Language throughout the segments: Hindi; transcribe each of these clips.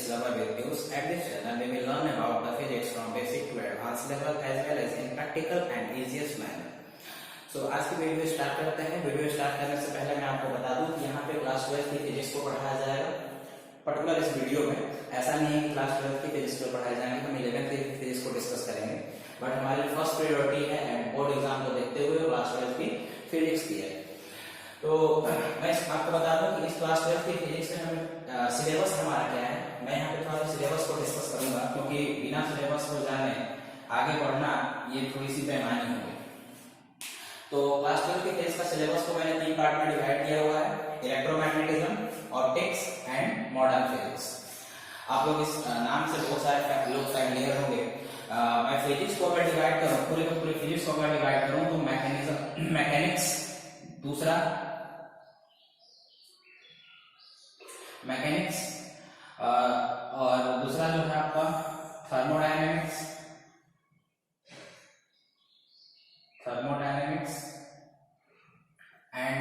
physics lover with you. At this channel, we will learn about the physics from basic to advanced level as well as in practical and easiest manner. So आज की वीडियो स्टार्ट करते हैं। वीडियो स्टार्ट करने से पहले मैं आपको बता दूं कि यहाँ पे क्लास 12 की फिजिक्स को पढ़ाया जाएगा। पर्टिकुलर इस वीडियो में ऐसा नहीं है कि क्लास 12 की फिजिक्स को पढ़ाए जाएंगे, हम 11th की फिजिक्स को डिस्कस करेंगे, बट हमारी फर्स्ट प्रायोरिटी है बोर्ड एग्जाम को देखते हुए क्लास 12 की फिजिक्स की है। तो मैं आपको बता दूं कि इस क्लास 12 की फिजिक्स में हमें सिलेबस हमारा क्या है। मैं यहाँ पे थोड़ा सिलेबस को डिस्कस करूंगा क्योंकि बिना सिलेबस को जाने आगे बढ़ना ये थोड़ी सी बेईमानी होगी। तो क्लास 12 की फिजिक्स का सिलेबस को मैंने 3 पार्ट में डिवाइड किया हुआ है, electromagnetism, optics and modern physics. आप लोग इस नाम से बहुत सारे लोग फैमिलियर होंगे। मैं फिजिक्स को अगर डिवाइड करूं, पूरे फिजिक्स को अगर डिवाइड करूं तो मैकेनिक्स दूसरा, मैकेनिक्स और दूसरा जो है आपका थर्मोडायनेमिक्स एंड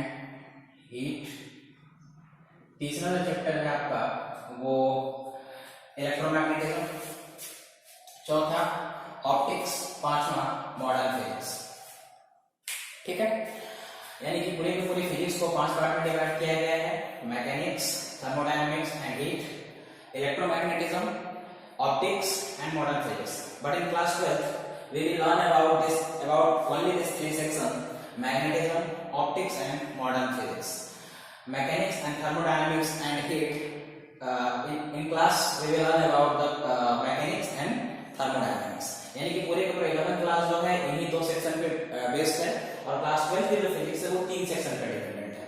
हीट। तीसरा जो चैप्टर है आपका वो इलेक्ट्रोमैग्नेटिज्म, चौथा ऑप्टिक्स, पांचवा मॉडर्न फिजिक्स। ठीक है, यानी कि पूरी की पूरी फिजिक्स को 5 पार्ट में डिवाइड किया गया है, mechanics, thermodynamics and heat, electromagnetism, optics and modern physics. But in class 12 we will learn about only these 3 sections: magnetism, optics and modern physics. Mechanics and thermodynamics and heat, in class we will learn about the mechanics and thermodynamics. यानी कि पूरे का पूरा 11th क्लास जो है इन्हीं 2 सेक्शन पे बेस्ड है और क्लास 12 की जो फिजिक्स है वो 3 सेक्शन पे डिपेंडेंट है।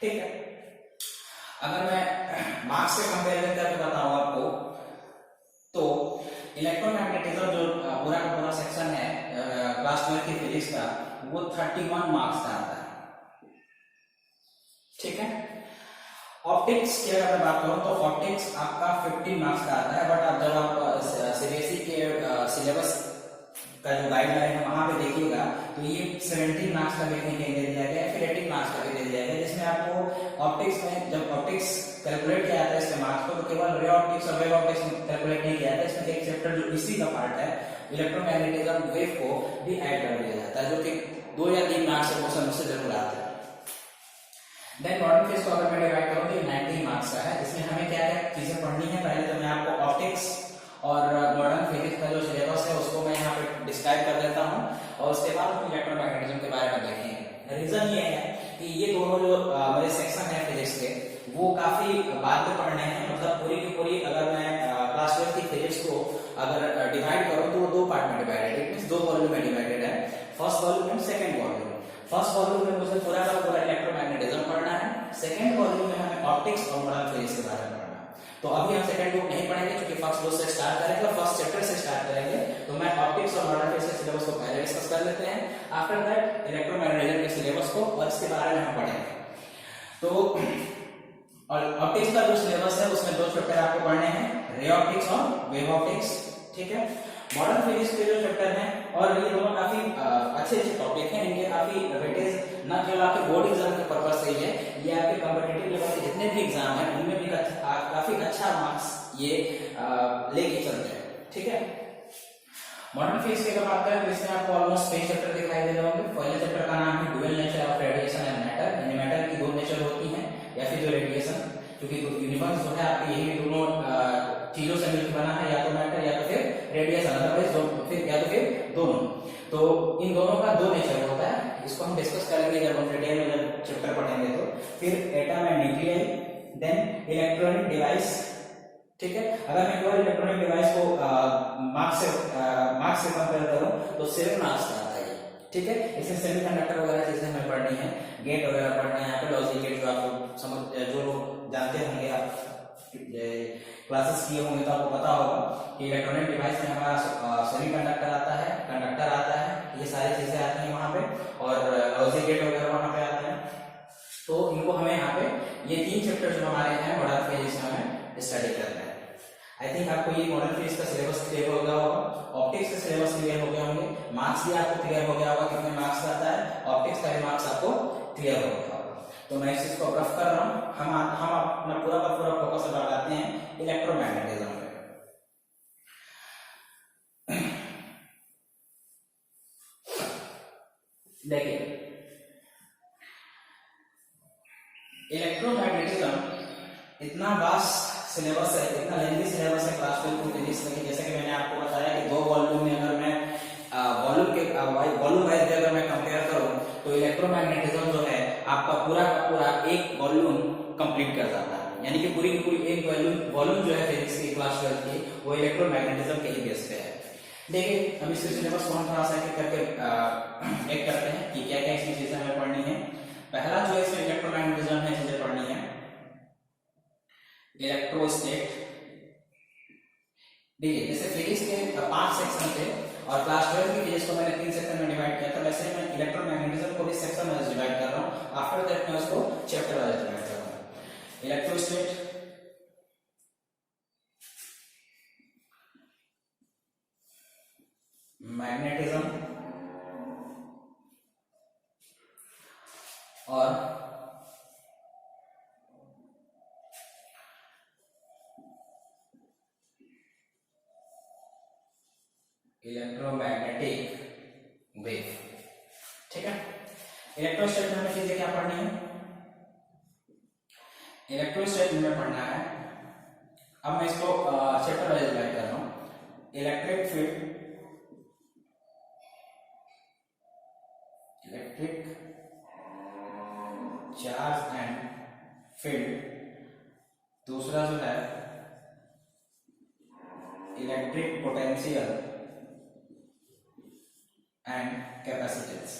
ठीक है, अगर मैं मार्क्स से कंपेरिजन करके बताऊं आपको तो इलेक्ट्रोमैग्नेटिज्म जो पूरा का पूरा सेक्शन है क्लास 12 की फिजिक्स का वो 31 मार्क्स का आता है। ठीक है, ऑप्टिक्स की अगर मैं बात करूं तो ऑप्टिक्स आपका 15 मार्क्स का आता है, बट आप जब आप सीबीएसई के सिलेबस का जो गाइडलाइन है वहां पे देखिएगा तो ये 17 मार्क्स का देखने के लिए दिया गया है, फिर 18 मार्क्स का भी दे दिया गया है, जिसमें आपको ऑप्टिक्स में जब ऑप्टिक्स कैलकुलेट किया जाता है इसके मार्क्स को तो केवल रे ऑप्टिक्स और वेव ऑप्टिक्स कैलकुलेट नहीं किया जाता, इसमें एक चैप्टर जो इसी का पार्ट है इलेक्ट्रोमैग्नेटिज्म वेव को भी ऐड कर दिया जाता है, जो कि 2 या 3 मार्क्स से क्वेश्चन उससे जरूर आता है। देन मॉडर्न फिजिक्स को अगर मैं डिवाइड करूं तो 19 मार्क्स का है। इसमें हमें क्या क्या चीजें पढ़नी है, पहले तो मैं आपको ऑप्टिक्स और मॉडर्न फिजिक्स का जो सिलेबस है उसको मैं यहाँ पे डिस्क्राइब कर देता हूँ और उसके बाद हम इलेक्ट्रोमैग्नेटिज्म के बारे में देखेंगे। रीजन ये है कि ये दोनों जो मेरे सेक्शन है फिजिक्स के वो काफी बाद में पढ़ने हैं, मतलब पूरी की पूरी अगर मैं क्लास 12 की फिजिक्स को अगर डिवाइड करूँ तो वो 2 पार्ट में डिवाइडेड है, इट मींस 2 वॉल्यूम में डिवाइडेड है, first volume and second volume. First volume में मुझे पूरा का पूरा इलेक्ट्रोमैग्नेटिज्म पढ़ना है, सेकंड वॉल्यूम में हमें ऑप्टिक्स और मॉडर्न फिजिक्स के बारे में पढ़ना है। तो अभी हम सेकंड बुक नहीं पढ़ेंगे क्योंकि फर्स्ट बुक से स्टार्ट करेंगे और फर्स्ट चैप्टर से स्टार्ट करेंगे, तो मैं ऑप्टिक्स और मॉडर्न फिजिक्स के सिलेबस को पहले डिस्कस कर लेते हैं, आफ्टर दैट इलेक्ट्रोमैग्नेटिज्म के सिलेबस को और इसके बारे में हम पढ़ेंगे। तो और ऑप्टिक्स का जो सिलेबस है उसमें 2 चैप्टर आपको पढ़ने हैं, रे ऑप्टिक्स और वेव ऑप्टिक्स। ठीक है, मॉडर्न फिजिक्स के जो चैप्टर हैं और ये दोनों काफी अच्छे टॉपिक हैं, इनके काफी वेटेज न केवल आपके बोर्ड एग्जाम के पर्पज से ही है, ये आपके कॉम्पिटिटिव लेवल के जितने भी एग्जाम हैं उनमें भी काफी अच्छा मार्क्स ये लेके चलते हैं। ठीक है, मॉडर्न फिजिक्स की अगर बात करें तो इसमें आपको ऑलमोस्ट 3 चैप्टर दिखाई दे रहे होंगे। पहले चैप्टर का नाम है dual nature of radiation and matter, यानी मैटर की 2 नेचर होती हैं या फिर जो रेडिएशन, क्योंकि यूनिवर्स जो है आपके यही दोनों चीजों से मिलकर बना है, या तो मैटर या तो फिर रेडिएशन, अदरवाइज फिर या तो फिर दोनों। तो इन दोनों का 2 नेचर होता है, इसको हम डिस्कस करेंगे जब हम डिटेल में जब चैप्टर पढ़ेंगे तो। फिर atom and nucleus, then electronic device. ठीक है, अगर मैं केवल इलेक्ट्रॉनिक डिवाइस को मार्क्स से कंपेयर करूं तो 7 मार्क्स का आता है। ठीक है, इसमें सेमीकंडक्टर वगैरह चीजें हमें पढ़नी है, गेट वगैरह पढ़ना है, यहाँ पे लॉजिक गेट जो आप समझ जो लोग जानते होंगे, आप क्लासेस किए होंगे तो आपको पता होगा कि इलेक्ट्रॉनिक डिवाइस में हमारा सेमीकंडक्टर आता है, कंडक्टर आता है, ये सारी चीजें आती हैं वहां पे, और लॉजिक गेट वगैरह वहां पे आते हैं। तो इनको हमें यहाँ पे ये 3 चैप्टर जो हमारे हैं मॉडर्न फिजिक्स में हमें स्टडी करना है। आई थिंक आपको ये मॉडर्न फिजिक्स का सिलेबस क्लियर हो गया होगा, ऑप्टिक्स का सिलेबस क्लियर हो गया होंगे, मार्क्स भी आपको क्लियर हो गया होगा कितने मार्क्स आता है, ऑप्टिक्स का भी मार्क्स आपको क्लियर हो गया होगा। तो मैं इस चीज को रफ कर रहा हूँ, हम अपना पूरा का पूरा फोकस लगाते हैं इलेक्ट्रोमैग्नेटिज्म। देखिए इलेक्ट्रोमैग्नेटिज्म इतना वास्ट सिलेबस है, इतना लेंथी सिलेबस है क्लास 12 की फिजिक्स में, जैसे कि मैंने आपको बताया कि 2 वॉल्यूम में अगर मैं वॉल्यूम वाइज अगर मैं कंपेयर करूं तो इलेक्ट्रोमैग्नेटिज्म जो है आपका पूरा का पूरा एक वॉल्यूम कंप्लीट कर जाता है, यानी कि पूरी की पूरी एक वॉल्यूम जो है फिजिक्स की क्लास 12 की वो इलेक्ट्रोमैग्नेटिज्म के ही बेस पे है। देखिए हम इसके सिलेबस को हम थोड़ा सा एक करके एक करते हैं कि क्या क्या इसमें चीजें हमें पढ़नी है। पहला जो इसमें इलेक्ट्रोमैग्नेटिज्म है चीजें पढ़नी है इलेक्ट्रोस्टेट। देखिए जैसे फिजिक्स के 5 सेक्शन थे और क्लास 12 की फिजिक्स को मैंने 3 सेक्शन में डिवाइड किया था, वैसे मैं इलेक्ट्रोमैग्नेटिज्म को भी सेक्शन में डिवाइड कर रहा हूं। आफ्टर दैट मैं उसको चैप्टर वाइज डिवाइड कर रहा हूं। इलेक्ट्रोस्टेट, मैग्नेटिज्म और इलेक्ट्रोमैग्नेटिक वेव। ठीक है, इलेक्ट्रोस्टेट में हमें चीजें क्या पढ़नी है, इलेक्ट्रोस्टेट में पढ़ना है, अब मैं इसको चैप्टर वाइज डिवाइड कर रहा हूं। Electric field, electric charge and field, दूसरा जो है इलेक्ट्रिक पोटेंशियल एंड कैपेसिटेंस।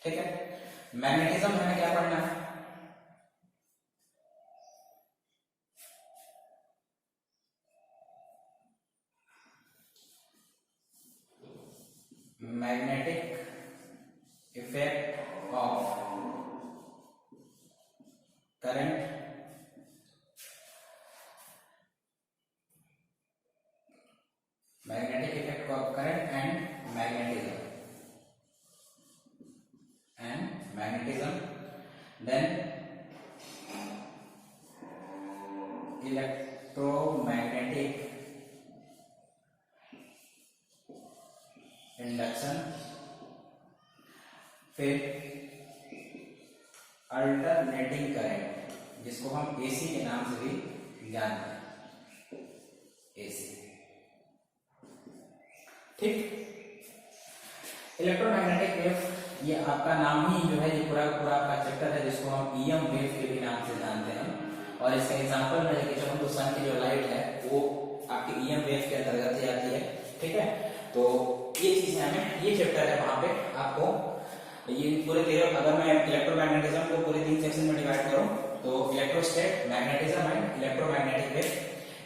ठीक है, मैग्नेटिज्म हमें क्या पढ़ना है, magnetic effect of current, magnetic effect of current and magnetism, then electromagnetic induction, फिर अल्टरनेटिंग करंट जिसको हम एसी के नाम से भी जानते हैं, एसी। ठीक, इलेक्ट्रोमैग्नेटिक वेव ये आपका नाम ही जो है ये पूरा पूरा आपका चैप्टर है जिसको हम ईएम वेव के भी नाम से जानते हैं। और इसका एग्जांपल में लेके चलूं तो सन की जो लाइट है वो आपकी ईएम वेव के अंतर्गत ही आती है। ठीक है, तो ये चीज हमें ये चैप्टर है वहां पे आपको ये पूरे 13, अगर मैं इलेक्ट्रोमैग्नेटिज्म को पूरे 3 सेक्शन में डिवाइड करूं तो इलेक्ट्रोस्टेट, मैग्नेटिज्म एंड इलेक्ट्रोमैग्नेटिक वेव।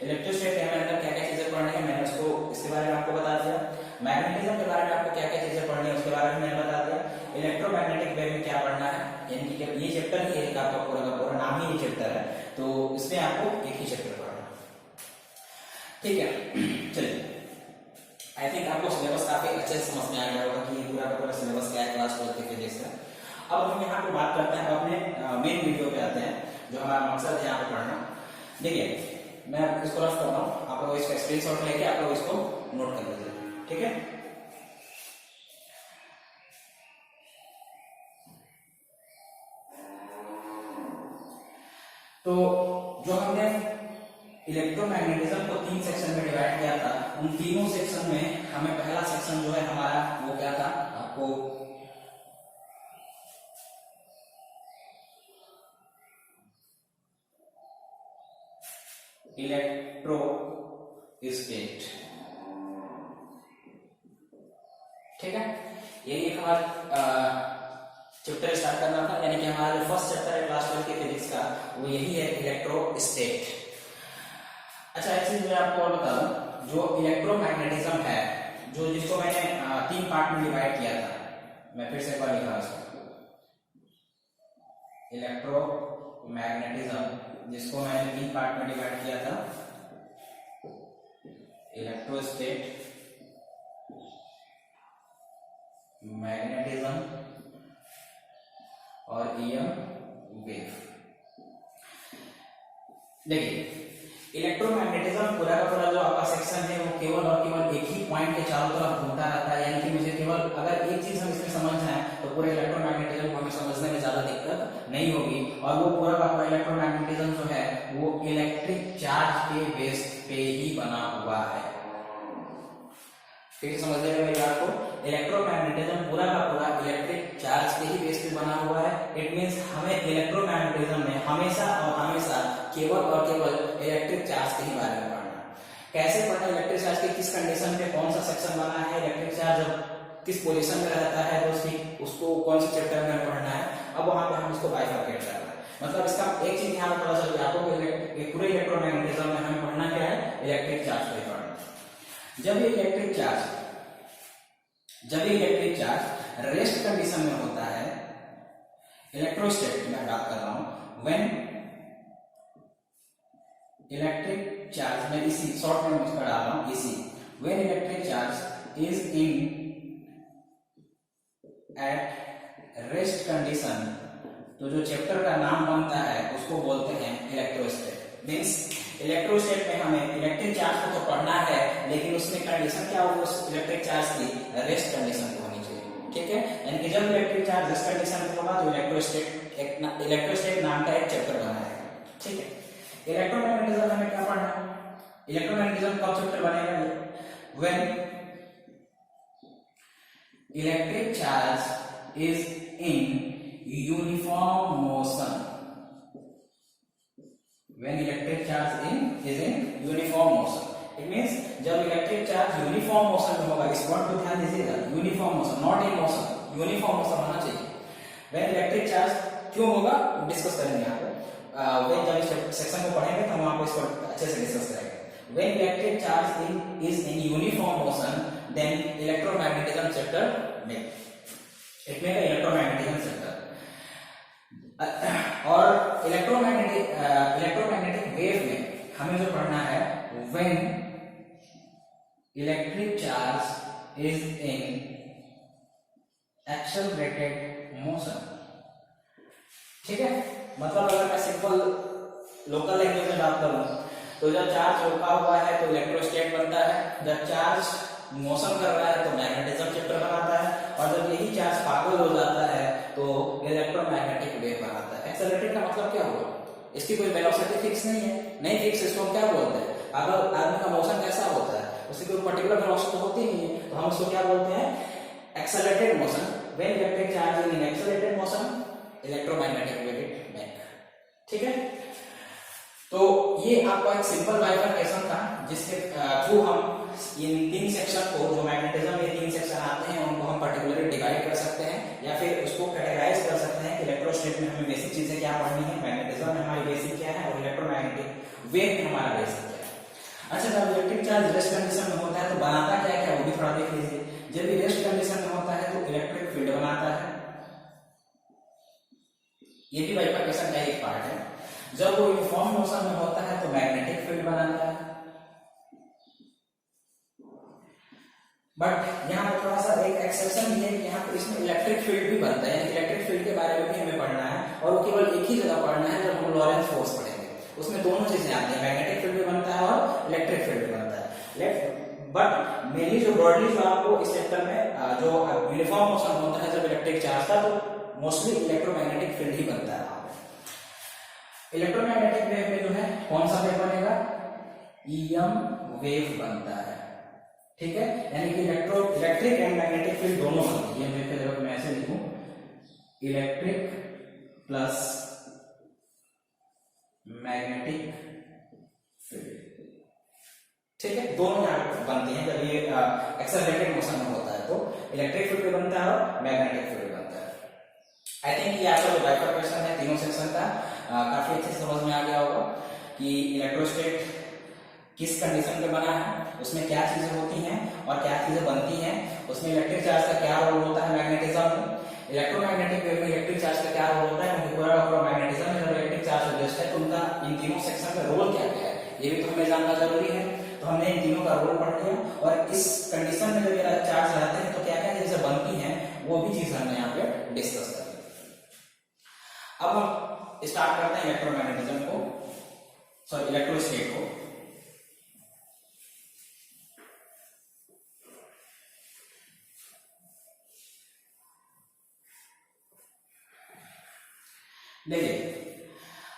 इलेक्ट्रोस्टेट के अंदर क्या क्या चीजें पढ़नी है मैंने उसको इसके बारे में आपको बता दिया। मैग्नेटिज्म के बारे में आपको क्या क्या चीजें पढ़नी है उसके बारे में मैंने बता दिया। इलेक्ट्रोमैग्नेटिक वेव में क्या पढ़ना है, यानी कि ये चैप्टर ही एक आपका पूरा का पूरा नाम ही ये चैप्टर है, तो इसमें आपको एक ही चैप्टर पढ़ना है। ठीक है, चलिए आई थिंक आपको सिलेबस काफी अच्छे से समझ में आ गया होगा कि पूरा का पूरा सिलेबस क्या है क्लास 12 के फिजिक्स का। अब हम यहाँ पे बात करते हैं, अपने मेन वीडियो पे आते हैं जो हमारा मकसद है यहाँ पे पढ़ना। देखिए मैं इसको रफ करता हूँ, आप लोग इसका स्क्रीनशॉट लेके आप लोग इसको नोट कर लीजिए। ठीक है, तो जो हमने इलेक्ट्रोमैग्नेटिज्म को 3 सेक्शन में डिवाइड किया था, उन तीनों सेक्शन में हमें पहला सेक्शन जो है हमारा वो क्या था, आपको इलेक्ट्रोस्टेट। ठीक है, यही एक हमारा चैप्टर स्टार्ट करना था, यानी कि हमारा जो फर्स्ट चैप्टर है क्लास 12 के फिजिक्स का वो यही है, इलेक्ट्रोस्टेट। अच्छा एक चीज मैं आपको और बता दूं, जो इलेक्ट्रोमैग्नेटिज्म है जो जिसको मैंने 3 पार्ट में डिवाइड किया था, मैं फिर से एक बार लिखा हूं इसको, इलेक्ट्रोमैग्नेटिज्म जिसको मैंने 3 पार्ट में डिवाइड किया था, इलेक्ट्रोस्टेट, मैग्नेटिज्म और ईएम वेव। देखिए इलेक्ट्रोमैग्नेटिज्म पूरा का पूरा जो आपका सेक्शन है वो केवल और केवल एक ही पॉइंट के चारों तरफ घूमता रहता है, यानी कि मुझे केवल अगर एक चीज हम इसमें समझना है तो पूरे इलेक्ट्रोमैग्नेटिज्म को हमें समझने में ज्यादा दिक्कत नहीं होगी। और वो पूरा का पूरा इलेक्ट्रोमैग्नेटिज्म जो है वो इलेक्ट्रिक चार्ज के बेस पे ही बना हुआ है। फिर समझ लेंगे मेरी बात को, इलेक्ट्रोमैग्नेटिज्म पूरा का पूरा इलेक्ट्रिक चार्ज के ही बेस पे बना हुआ है। इट मींस हमें इलेक्ट्रोमैग्नेटिज्म में हमेशा और हमेशा केवल और केवल इलेक्ट्रिक चार्ज के ही बारे में पढ़ना। कैसे पढ़ना, इलेक्ट्रिक चार्ज के किस कंडीशन पे कौन सा सेक्शन बना है, इलेक्ट्रिक चार्ज जब किस पोजीशन में रहता है तो उसको कौन से चैप्टर में पढ़ना है। अब वहां पे हम इसको बाइफरकेट करना है, मतलब इसका एक चीज यहाँ पर पता चल गया आपको, पूरे इलेक्ट्रोमैग्नेटिज्म में हमें पढ़ना क्या है, इलेक्ट्रिक चार्ज को पढ़ना। जब ये इलेक्ट्रिक चार्ज रेस्ट कंडीशन में होता है, इलेक्ट्रोस्टैट में बात कर रहा हूं, व्हेन इलेक्ट्रिक चार्ज में इसी शॉर्ट में उसका डाल रहा हूं इसी, when electric charge is in at rest condition, तो जो चैप्टर का नाम बनता है उसको बोलते हैं इलेक्ट्रोस्टैट। मींस इलेक्ट्रोस्टैट में हमें इलेक्ट्रिक चार्ज को तो पढ़ना है, लेकिन उसमें कंडीशन क्या होगी, उस इलेक्ट्रिक चार्ज की रेस्ट कंडीशन को होनी चाहिए। ठीक है, यानी कि जब इलेक्ट्रिक चार्ज रेस्ट कंडीशन में होगा तो इलेक्ट्रोस्टैट नाम का एक चैप्टर बना है। ठीक है, इलेक्ट्रोमैग्नेटिज्म हमें क्या पढ़ना है, इलेक्ट्रोमैग्नेटिज्म कब चैप्टर बनेगा, when electric charge is in uniform motion, when electric charge is in uniform motion, it means जब इलेक्ट्रिक चार्ज यूनिफॉर्म मोशन में होगा, इस वर्ड को ध्यान दीजिएगा, uniform motion, not in motion, uniform motion होना चाहिए। when इलेक्ट्रिक चार्ज क्यों होगा डिस्कस करेंगे यहाँ पे, when जब इस सेक्शन को पढ़ेंगे तो हम आपको इसको अच्छे से डिस्कस करेंगे। when electric charge is in uniform motion then electromagnetism chapter में एक में इलेक्ट्रोमैग्नेटिज्म चैप्टर। और इलेक्ट्रोमैग्नेटिक वेव में हमें जो पढ़ना है, when electric charge is in accelerated motion. ठीक है, मतलब अगर मैं सिंपल लोकल लैंग्वेज में बात करूं तो जब चार्ज रुका हुआ है तो इलेक्ट्रोस्टैट बनता है, जब चार्ज मोशन कर रहा है तो मैग्नेटिज्म चैप्टर बनाता है, और जब यही चार्ज पागल हो जाता है तो इलेक्ट्रोमैग्नेटिक वेव बनाता है। एक्सेलरेटेड का मतलब क्या हुआ, इसकी कोई वेलोसिटी फिक्स नहीं है, नहीं फिक्स, इसको क्या बोलते हैं, अगर आदमी का मोशन कैसा होता है उसकी कोई पर्टिकुलर वेलोसिटी होती नहीं है, तो हम उसको क्या बोलते हैं, accelerated motion. When electric charge is in accelerated motion electromagnetic wave it make. ठीक है, तो ये आपका एक सिंपल बाइफरकेशन था जिसके थ्रू हम इन तीन सेक्शन को, जो मैग्नेटिज्म में तीन सेक्शन आते हैं उनको हम पर्टिकुलरली डिवाइड कर सकते हैं या फिर उसको कैटेगराइज कर सकते हैं। इलेक्ट्रोस्टैट में हमें बेसिक चीजें क्या पढ़नी है, मैग्नेटिज्म में हमारी बेसिक क्या है, और इलेक्ट्रोमैग्नेटिक वेव में हमारा बेसिक क्या है। अच्छा, जब इलेक्ट्रिक चार्ज रेस्ट कंडीशन में होता है तो बनाता क्या है वो भी थोड़ा देख लीजिए। जब भी रेस्ट कंडीशन में होता है तो इलेक्ट्रिक फील्ड बनाता है, ये भी बाइफरकेशन का एक पार्ट है। जब वो यूनिफॉर्म मोशन में होता है तो मैग्नेटिक फील्ड बनाता है। बट यहाँ पर थोड़ा सा एक एक्सेप्शन ये है कि यहाँ पर इसमें इलेक्ट्रिक फील्ड भी बनता है, इलेक्ट्रिक फील्ड के बारे में भी हमें पढ़ना है, और वो केवल एक ही जगह पढ़ना है जब हम लॉरेंस फोर्स पढ़ेंगे, उसमें दोनों चीजें आती है, मैग्नेटिक फील्ड भी बनता है और इलेक्ट्रिक फील्ड भी बनता है। बट मेनली जो ब्रॉडली जो आपको इस चैप्टर में जो यूनिफॉर्म मोशन होता है जब इलेक्ट्रिक चार्ज था, तो मोस्टली इलेक्ट्रोमैग्नेटिक फील्ड ही बनता है। इलेक्ट्रोमैग्नेटिक वेव में जो है कौन सा वेव बनेगा, ईएम वेव बनता है। ठीक है, यानी कि इलेक्ट्रिक एंड मैग्नेटिक फील्ड दोनों बनती है। ईएम वेव मैं ऐसे लिखूं, इलेक्ट्रिक प्लस मैग्नेटिक फील्ड। ठीक है, दोनों यहाँ बनती हैं जब ये एक्सेलरेटेड मोशन में होता है तो इलेक्ट्रिक फील्ड बनता है और मैग्नेटिक फील्ड बनता है। आई थिंक ये आपका जो बाइफरकेशन है तीनों सेक्शन का काफी अच्छे से समझ में आ गया होगा कि इलेक्ट्रोस्टैट किस कंडीशन पे बना है, उसमें क्या चीजें होती हैं और क्या चीजें बनती हैं, उसमें इलेक्ट्रिक चार्ज का क्या रोल होता है मैग्नेटिज्म में, इलेक्ट्रोमैग्नेटिक वेव में इलेक्ट्रिक चार्ज का क्या रोल होता है, क्योंकि पूरा मैग्नेटिज्म में जब इलेक्ट्रिक चार्ज एडजस्ट है तो उनका इन तीनों सेक्शन में रोल क्या क्या है ये भी तो हमें जानना जरूरी है। तो हमने इन तीनों का रोल पढ़ लिया, और इस कंडीशन में जब चार्ज रहते हैं तो क्या क्या चीजें बनती हैं वो भी चीज हमने यहाँ पे डिस्कस कर ली। अब हम स्टार्ट करते हैं इलेक्ट्रोमैग्नेटिज्म को, सॉरी इलेक्ट्रोस्टैट को। देखिए,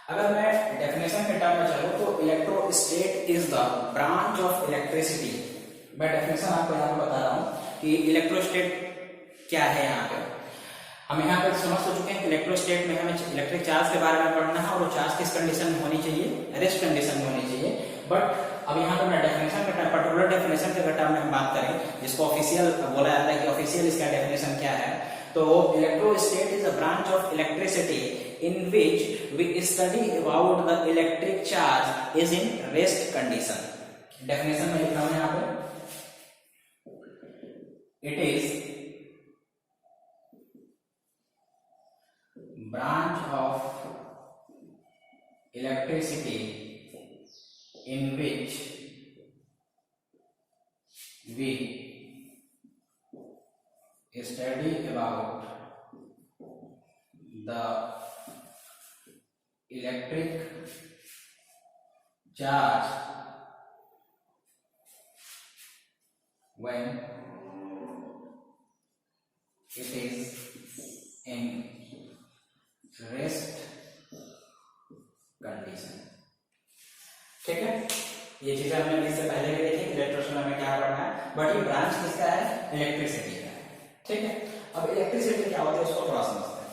अगर मैं डेफिनेशन के टर्म में चलूं तो electrostatics is the branch of electricity. मैं डेफिनेशन आपको यहाँ पे बता रहा हूँ कि इलेक्ट्रोस्टेट क्या है। यहाँ पे हम यहाँ पे समझ तो चुके हैं कि इलेक्ट्रोस्टेट में हमें इलेक्ट्रिक चार्ज के बारे में पढ़ना है और वो चार्ज किस कंडीशन में होनी चाहिए, रेस्ट कंडीशन में होनी चाहिए। बट अब यहाँ पे मैं डेफिनेशन के पर्टिकुलर डेफिनेशन के टर्म में हम बात करें, जिसको ऑफिशियल बोला जाता है कि ऑफिशियल इसका डेफिनेशन क्या है, तो electrostatics is a branch of electricity in which we study about the electric charge is in rest condition. Definition में लिखा हूं यहाँ पे, it is branch of electricity in which we study about the electric charge when it is in rest condition. ठीक है, ये चीजें हमने इससे पहले भी देखी इलेक्ट्रिशियन में क्या पढ़ना है, बट ये ब्रांच किसका है, इलेक्ट्रिसिटी का है। ठीक है, अब इलेक्ट्रिसिटी क्या होती है उसको थोड़ा समझते हैं।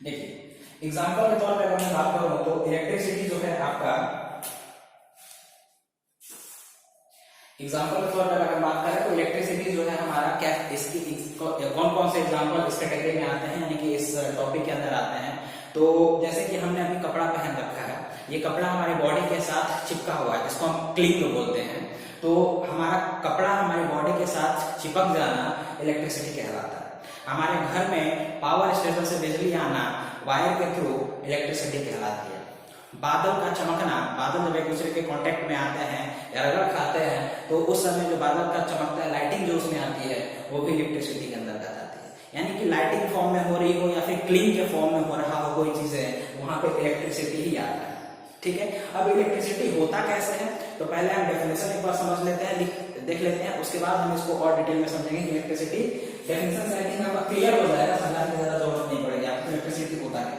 देखिए, एग्जांपल के तौर पर अगर मैं बात करूं तो इलेक्ट्रिसिटी जो है आपका, एग्जाम्पल के तौर पर अगर बात करें तो इलेक्ट्रिसिटी जो है हमारा क्या, इसकी कौन कौन से एग्जाम्पल इस कैटेगरी में आते हैं, यानी कि इस टॉपिक के अंदर आते हैं। तो जैसे कि हमने अभी कपड़ा पहन रखा है, ये कपड़ा हमारी बॉडी के साथ चिपका हुआ है, जिसको हम क्लिंग बोलते हैं। तो हमारा कपड़ा हमारी बॉडी के साथ चिपक जाना इलेक्ट्रिसिटी कहलाता है। हमारे घर में पावर स्टेशन से बिजली आना वायर के थ्रू इलेक्ट्रिसिटी कहलाती है। बादल का चमकना, बादल जब एक दूसरे के कांटेक्ट में आते हैं या रगड़ खाते हैं तो उस समय जो बादल का चमकता है, लाइटिंग जो उसमें आती है, वो भी इलेक्ट्रिसिटी के अंतर्गत आती है। यानी कि लाइटिंग फॉर्म में हो रही हो या फिर क्लीन के फॉर्म में हो रहा हो कोई चीजें, वहां पे इलेक्ट्रिसिटी ही आता है। ठीक है, अब इलेक्ट्रिसिटी होता कैसे है, तो पहले हम डेफिनेशन एक बार समझ लेते हैं, देख लेते हैं, उसके बाद हम इसको और डिटेल में समझेंगे कि इलेक्ट्रिसिटी डेफिनेशन से आई थिंक आपका क्लियर हो जाएगा, समझाने की ज्यादा जरूरत नहीं पड़ेगी आपको इलेक्ट्रिसिटी होता है।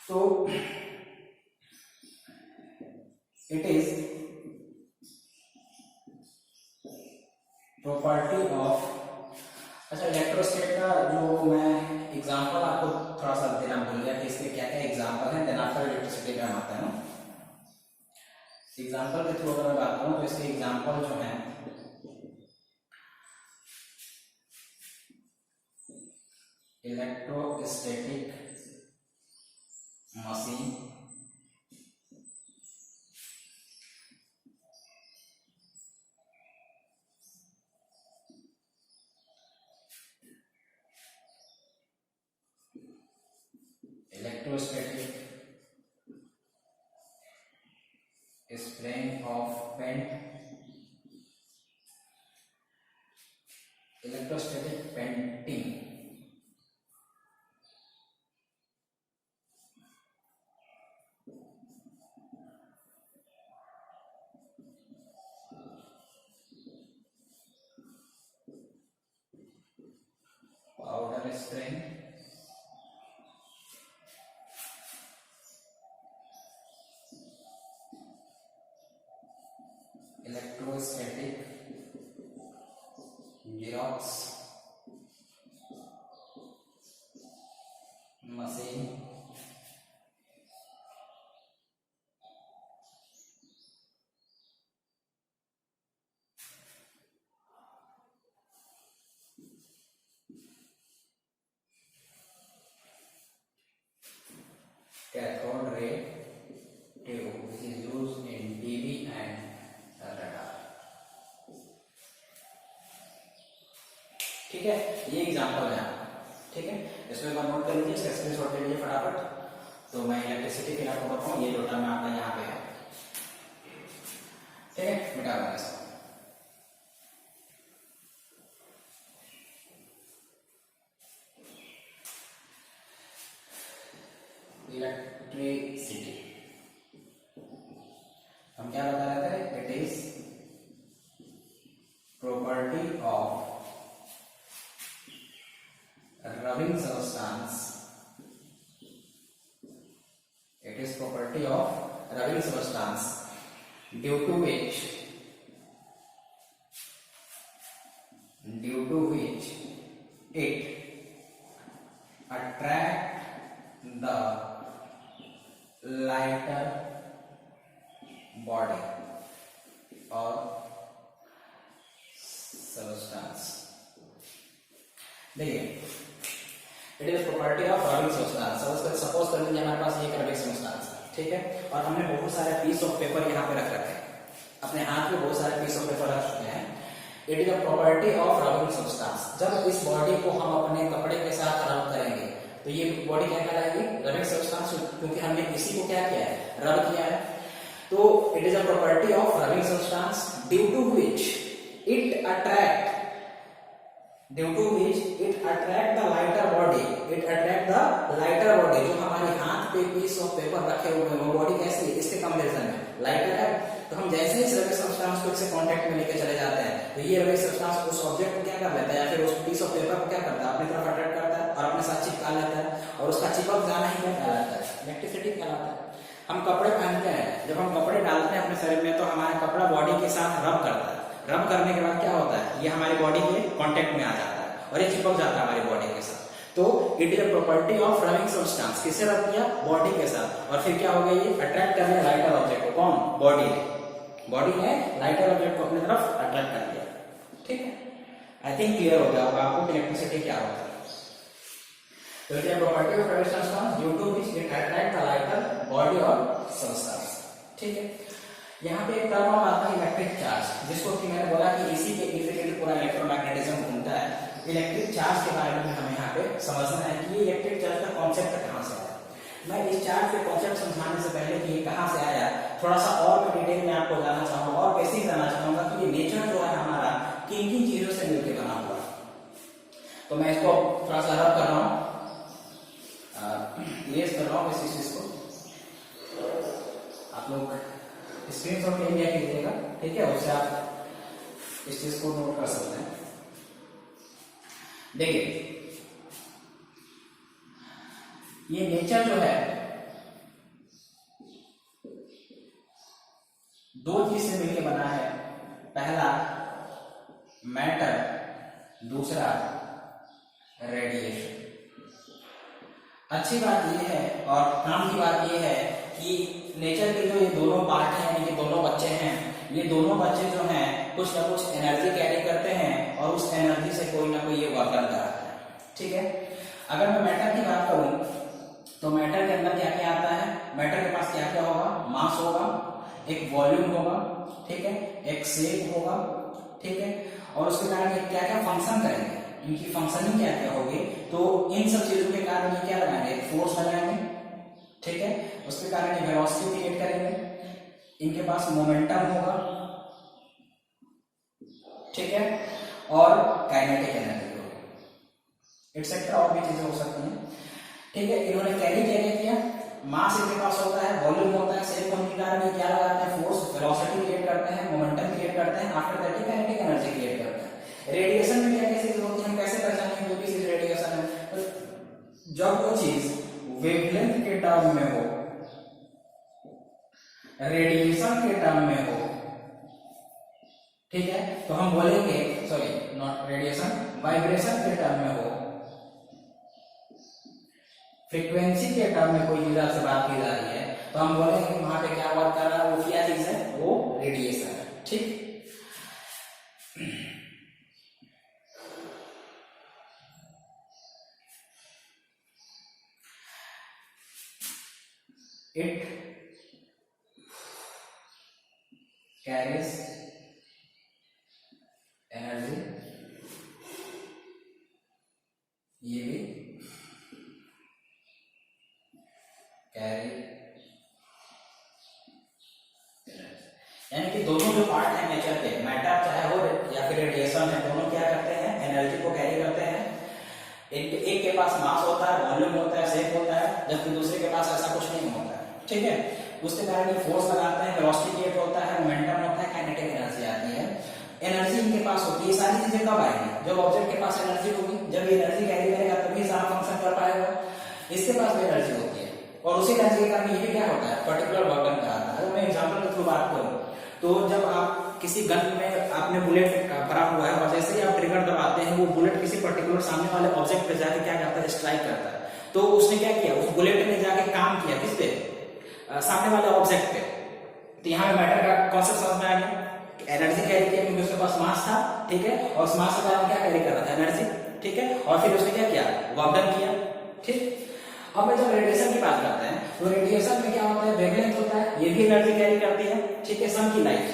तो it is property of, अच्छा इलेक्ट्रोस्टेट का जो मैं एग्जांपल आपको थोड़ा सा देना भूल गया कि इसके क्या क्या एग्जांपल हैं, देन आफ्टर इलेक्ट्रिसिटी का आता है ना। एग्जांपल के थ्रू अगर मैं बात करूं तो इसके एग्जांपल जो हैं, electrostatic machine, electrostatic spraying of paint, electrostatic painting, powder spraying, electrostatic Xerox machine, cathode ray tube, which is used in TV and radar। ठीक है, ये एग्जांपल है। ठीक है, इसमें एक नोट कर लीजिए, इसका स्क्रीनशॉट ले लीजिए फटाफट। तो मैं इलेक्ट्रिसिटी फिर आपको बताऊं, ये जो टर्म आपका यहाँ पे है। ठीक है, मिटा दूंगा इसको। इलेक्ट्रिसिटी हम क्या बता रहे थे, it is property of rubbing substance, it is property of rubbing substance due to which it attract the lighter body or substance. देखिए, it is property of rubbing substance. Suppose कर लीजिए हमारे पास एक रबिंग सब्सटेंस है, ठीक है, और हमने बहुत सारे पीस ऑफ पेपर यहाँ पे रख रखे हैं, अपने हाथ में बहुत सारे पीस ऑफ पेपर रख चुके हैं। It is a property of rubbing substance. जब इस बॉडी को हम अपने कपड़े के साथ रब करेंगे तो ये बॉडी क्या कहलाएगी? रबिंग सब्सटेंस, क्योंकि हमने इसी को क्या किया है? रब किया है। तो it is a property of rubbing substance due to which it attract the lighter body, जो हमारे हाथ पे पीस ऑफ पेपर रखे हुए हैं वो बॉडी कैसी है? इसके कंपैरिजन में लाइटर है। तो हम जैसे ही इस रबिंग सब्सटेंस को इससे कांटेक्ट में लेके चले जाते हैं तो ये रबिंग सब्सटेंस उस ऑब्जेक्ट को क्या कर लेता है, या फिर उस पीस ऑफ पेपर को क्या करता है? अपनी तरफ अट्रैक्ट करता है और अपने साथ चिपका लेता है, और उसका चिपक जाना ही क्या कहलाता है? इलेक्ट्रिसिटी कहलाता है। हम कपड़े पहनते हैं, जब हम कपड़े डालते हैं अपने शरीर में तो हमारा कपड़ा बॉडी के साथ रब करता है। रब करने के बाद क्या होता है? ये हमारी बॉडी के कांटेक्ट में आ जाता है और ये चिपक जाता है हमारी बॉडी के साथ। तो it is a property of rubbing substance. किसे रब किया? बॉडी के साथ। और फिर क्या हो गया? ये अट्रैक्ट करने लाइटर ऑब्जेक्ट को। कौन? बॉडी ने लाइटर ऑब्जेक्ट को अपनी तरफ अट्रैक्ट कर दिया। ठीक है, आई थिंक क्लियर हो गया होगा आपको इलेक्ट्रिसिटी क्या होता है। तो it is a property of rubbing substance due to which it attract the lighter body और सब्सटेंस। ठीक है, यहाँ पे एक टर्म आता है इलेक्ट्रिक चार्ज, जिसको कि मैंने बोला कि इसी के इर्द पूरा इलेक्ट्रोमैग्नेटिज्म घूमता है। इलेक्ट्रिक चार्ज के बारे में हमें यहाँ पे समझना है कि ये इलेक्ट्रिक चार्ज का कॉन्सेप्ट कहाँ से आया। मैं इस चार्ज के कॉन्सेप्ट समझाने से पहले कि ये कहाँ से आया थोड़ा सा और मैं डिटेल में आपको जानना चाहूंगा और बेसिक जानना चाहूंगा कि ये नेचर जो है हमारा किन किन चीजों से मिलकर बना हुआ है। तो मैं इसको थोड़ा सा रब कर रहा हूँ, इरेज कर रहा हूँ इस चीज को। आप लोग स्क्रीनशॉट ले लिया कीजिएगा, ठीक है, उससे आप इस चीज को नोट कर सकते हैं। देखिए, ये नेचर जो है दो चीज से मिलकर बना है। पहला मैटर, दूसरा रेडिएशन। अच्छी बात यह है और काम की बात यह है कि नेचर के जो ये दोनों पार्ट हैं, यानी कि दोनों बच्चे हैं, ये दोनों बच्चे जो हैं कुछ ना कुछ एनर्जी कैरी करते हैं और उस एनर्जी से कोई ना कोई ये वर्क कराता है। ठीक है, अगर मैं मैटर की बात करूं तो मैटर के अंदर क्या क्या आता है? मैटर के पास क्या क्या होगा? मास होगा, एक वॉल्यूम होगा, ठीक है, एक शेप होगा, ठीक है, और उसके कारण ये क्या क्या फंक्शन करेंगे, इनकी फंक्शनिंग क्या क्या होगी। तो इन सब चीजों के कारण ये क्या लगाएंगे? फोर्स लगाएंगे, ठीक है, उसके कारण ये वेलोसिटी क्रिएट करेंगे, इनके पास मोमेंटम होगा, ठीक है, और काइनेटिक एनर्जी होगी, एक्सेट्रा और भी चीजें हो सकती हैं। ठीक है, इन्होंने कैरी क्या किया? मास इनके पास होता है, वॉल्यूम होता है, शेप होने के कारण ये क्या लगाते हैं? फोर्स, वेलोसिटी क्रिएट करते हैं, मोमेंटम क्रिएट करते हैं, after that kinetic energy create करते हैं। रेडिएशन में क्या क्या चीजें होती है? हम कैसे पहचानेंगे जो भी चीज रेडिएशन है? जब वो चीज वेवलेंथ के टर्म में हो, रेडिएशन के टर्म में हो, ठीक है, तो हम बोलेंगे, सॉरी नॉट रेडिएशन, वाइब्रेशन के टर्म में हो, फ्रीक्वेंसी के टर्म में कोई यूजर से बात की जा रही है, तो हम बोलेंगे वहां पे क्या वर्क कर रहा है, वो क्या चीज है? वो रेडिएशन है। ठीक, it carries energy, ये भी कैरी यानी कि दोनों जो पार्ट है नेचर के, मैटर चाहे हो या फिर रेडिएशन है, दोनों क्या करते हैं? एनर्जी को कैरी करते हैं। एक के पास मास होता है, वॉल्यूम होता है, शेप होता है, जबकि दूसरे के पास ऐसा कुछ नहीं होता है। ठीक है, उसके कारण ये फोर्स लगाते हैं, वेलोसिटी क्रिएट होता है, मोमेंटम होता है, काइनेटिक एनर्जी आती है। एनर्जी इनके पास होती है। ये सारी चीजें कब आएंगी? जब ऑब्जेक्ट के पास एनर्जी होगी, जब ये एनर्जी कैरी करेगा तभी सारा और उसी एनर्जी के कारण ये भी क्या होता है, पर्टिकुलर वर्क डन कराता है। अगर मैं एग्जांपल के थ्रू बात करूं तो जब आप किसी गन में आपने बुलेट भरा हुआ है और जैसे ही आप ट्रिगर दबाते हैं वो बुलेट किसी पर्टिकुलर सामने वाले ऑब्जेक्ट पे जाके क्या करता है, स्ट्राइक करता है। तो उसने क्या किया, उस बुलेट ने जाके काम किया किस पे, सामने वाले ऑब्जेक्ट पे। तो यहाँ पे मैटर का कॉन्सेप्ट समझ में आ गया, एनर्जी कैरी किया क्योंकि उसके पास मास था, ठीक है, और उस मास के कारण क्या कैरी कर रहा था, एनर्जी, ठीक है, और फिर उसने क्या किया, वर्क डन किया, ठीक। अब मैं जब रेडिएशन की बात करते हैं तो रेडिएशन में क्या होता है, वेवलेंथ होता है, ये भी एनर्जी कैरी करती है, ठीक है। सन की लाइट,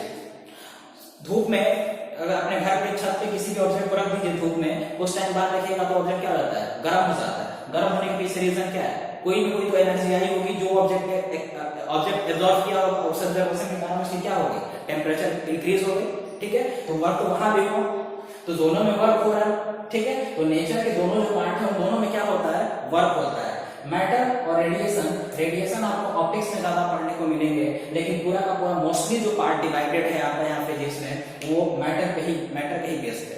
धूप में अगर अपने घर पे छत पे किसी भी ऑब्जेक्ट को रख दीजिए धूप में, कुछ टाइम बाद देखिएगा तो ऑब्जेक्ट क्या हो जाता है, गर्म हो जाता है। गर्म होने के पीछे रीजन क्या है, कोई ना कोई तो एनर्जी आई होगी जो ऑब्जेक्ट एब्जॉर्ब किया होगा, उस एब्जॉर्प्शन के कारण उसकी क्या होगी, टेम्परेचर इंक्रीज हो गई, ठीक है। तो वर्क तो वहां भी हो, तो दोनों में वर्क हो रहा है, ठीक है। तो नेचर के दोनों जो पार्ट है उन दोनों में क्या होता है, वर्क होता है। मैटर और रेडिएशन, रेडिएशन आपको ऑप्टिक्स में ज्यादा पढ़ने को मिलेंगे, लेकिन पूरा का पूरा मोस्टली जो पार्ट डिवाइडेड है आपका यहाँ फिजिक्स में वो मैटर पे ही बेस्ड है।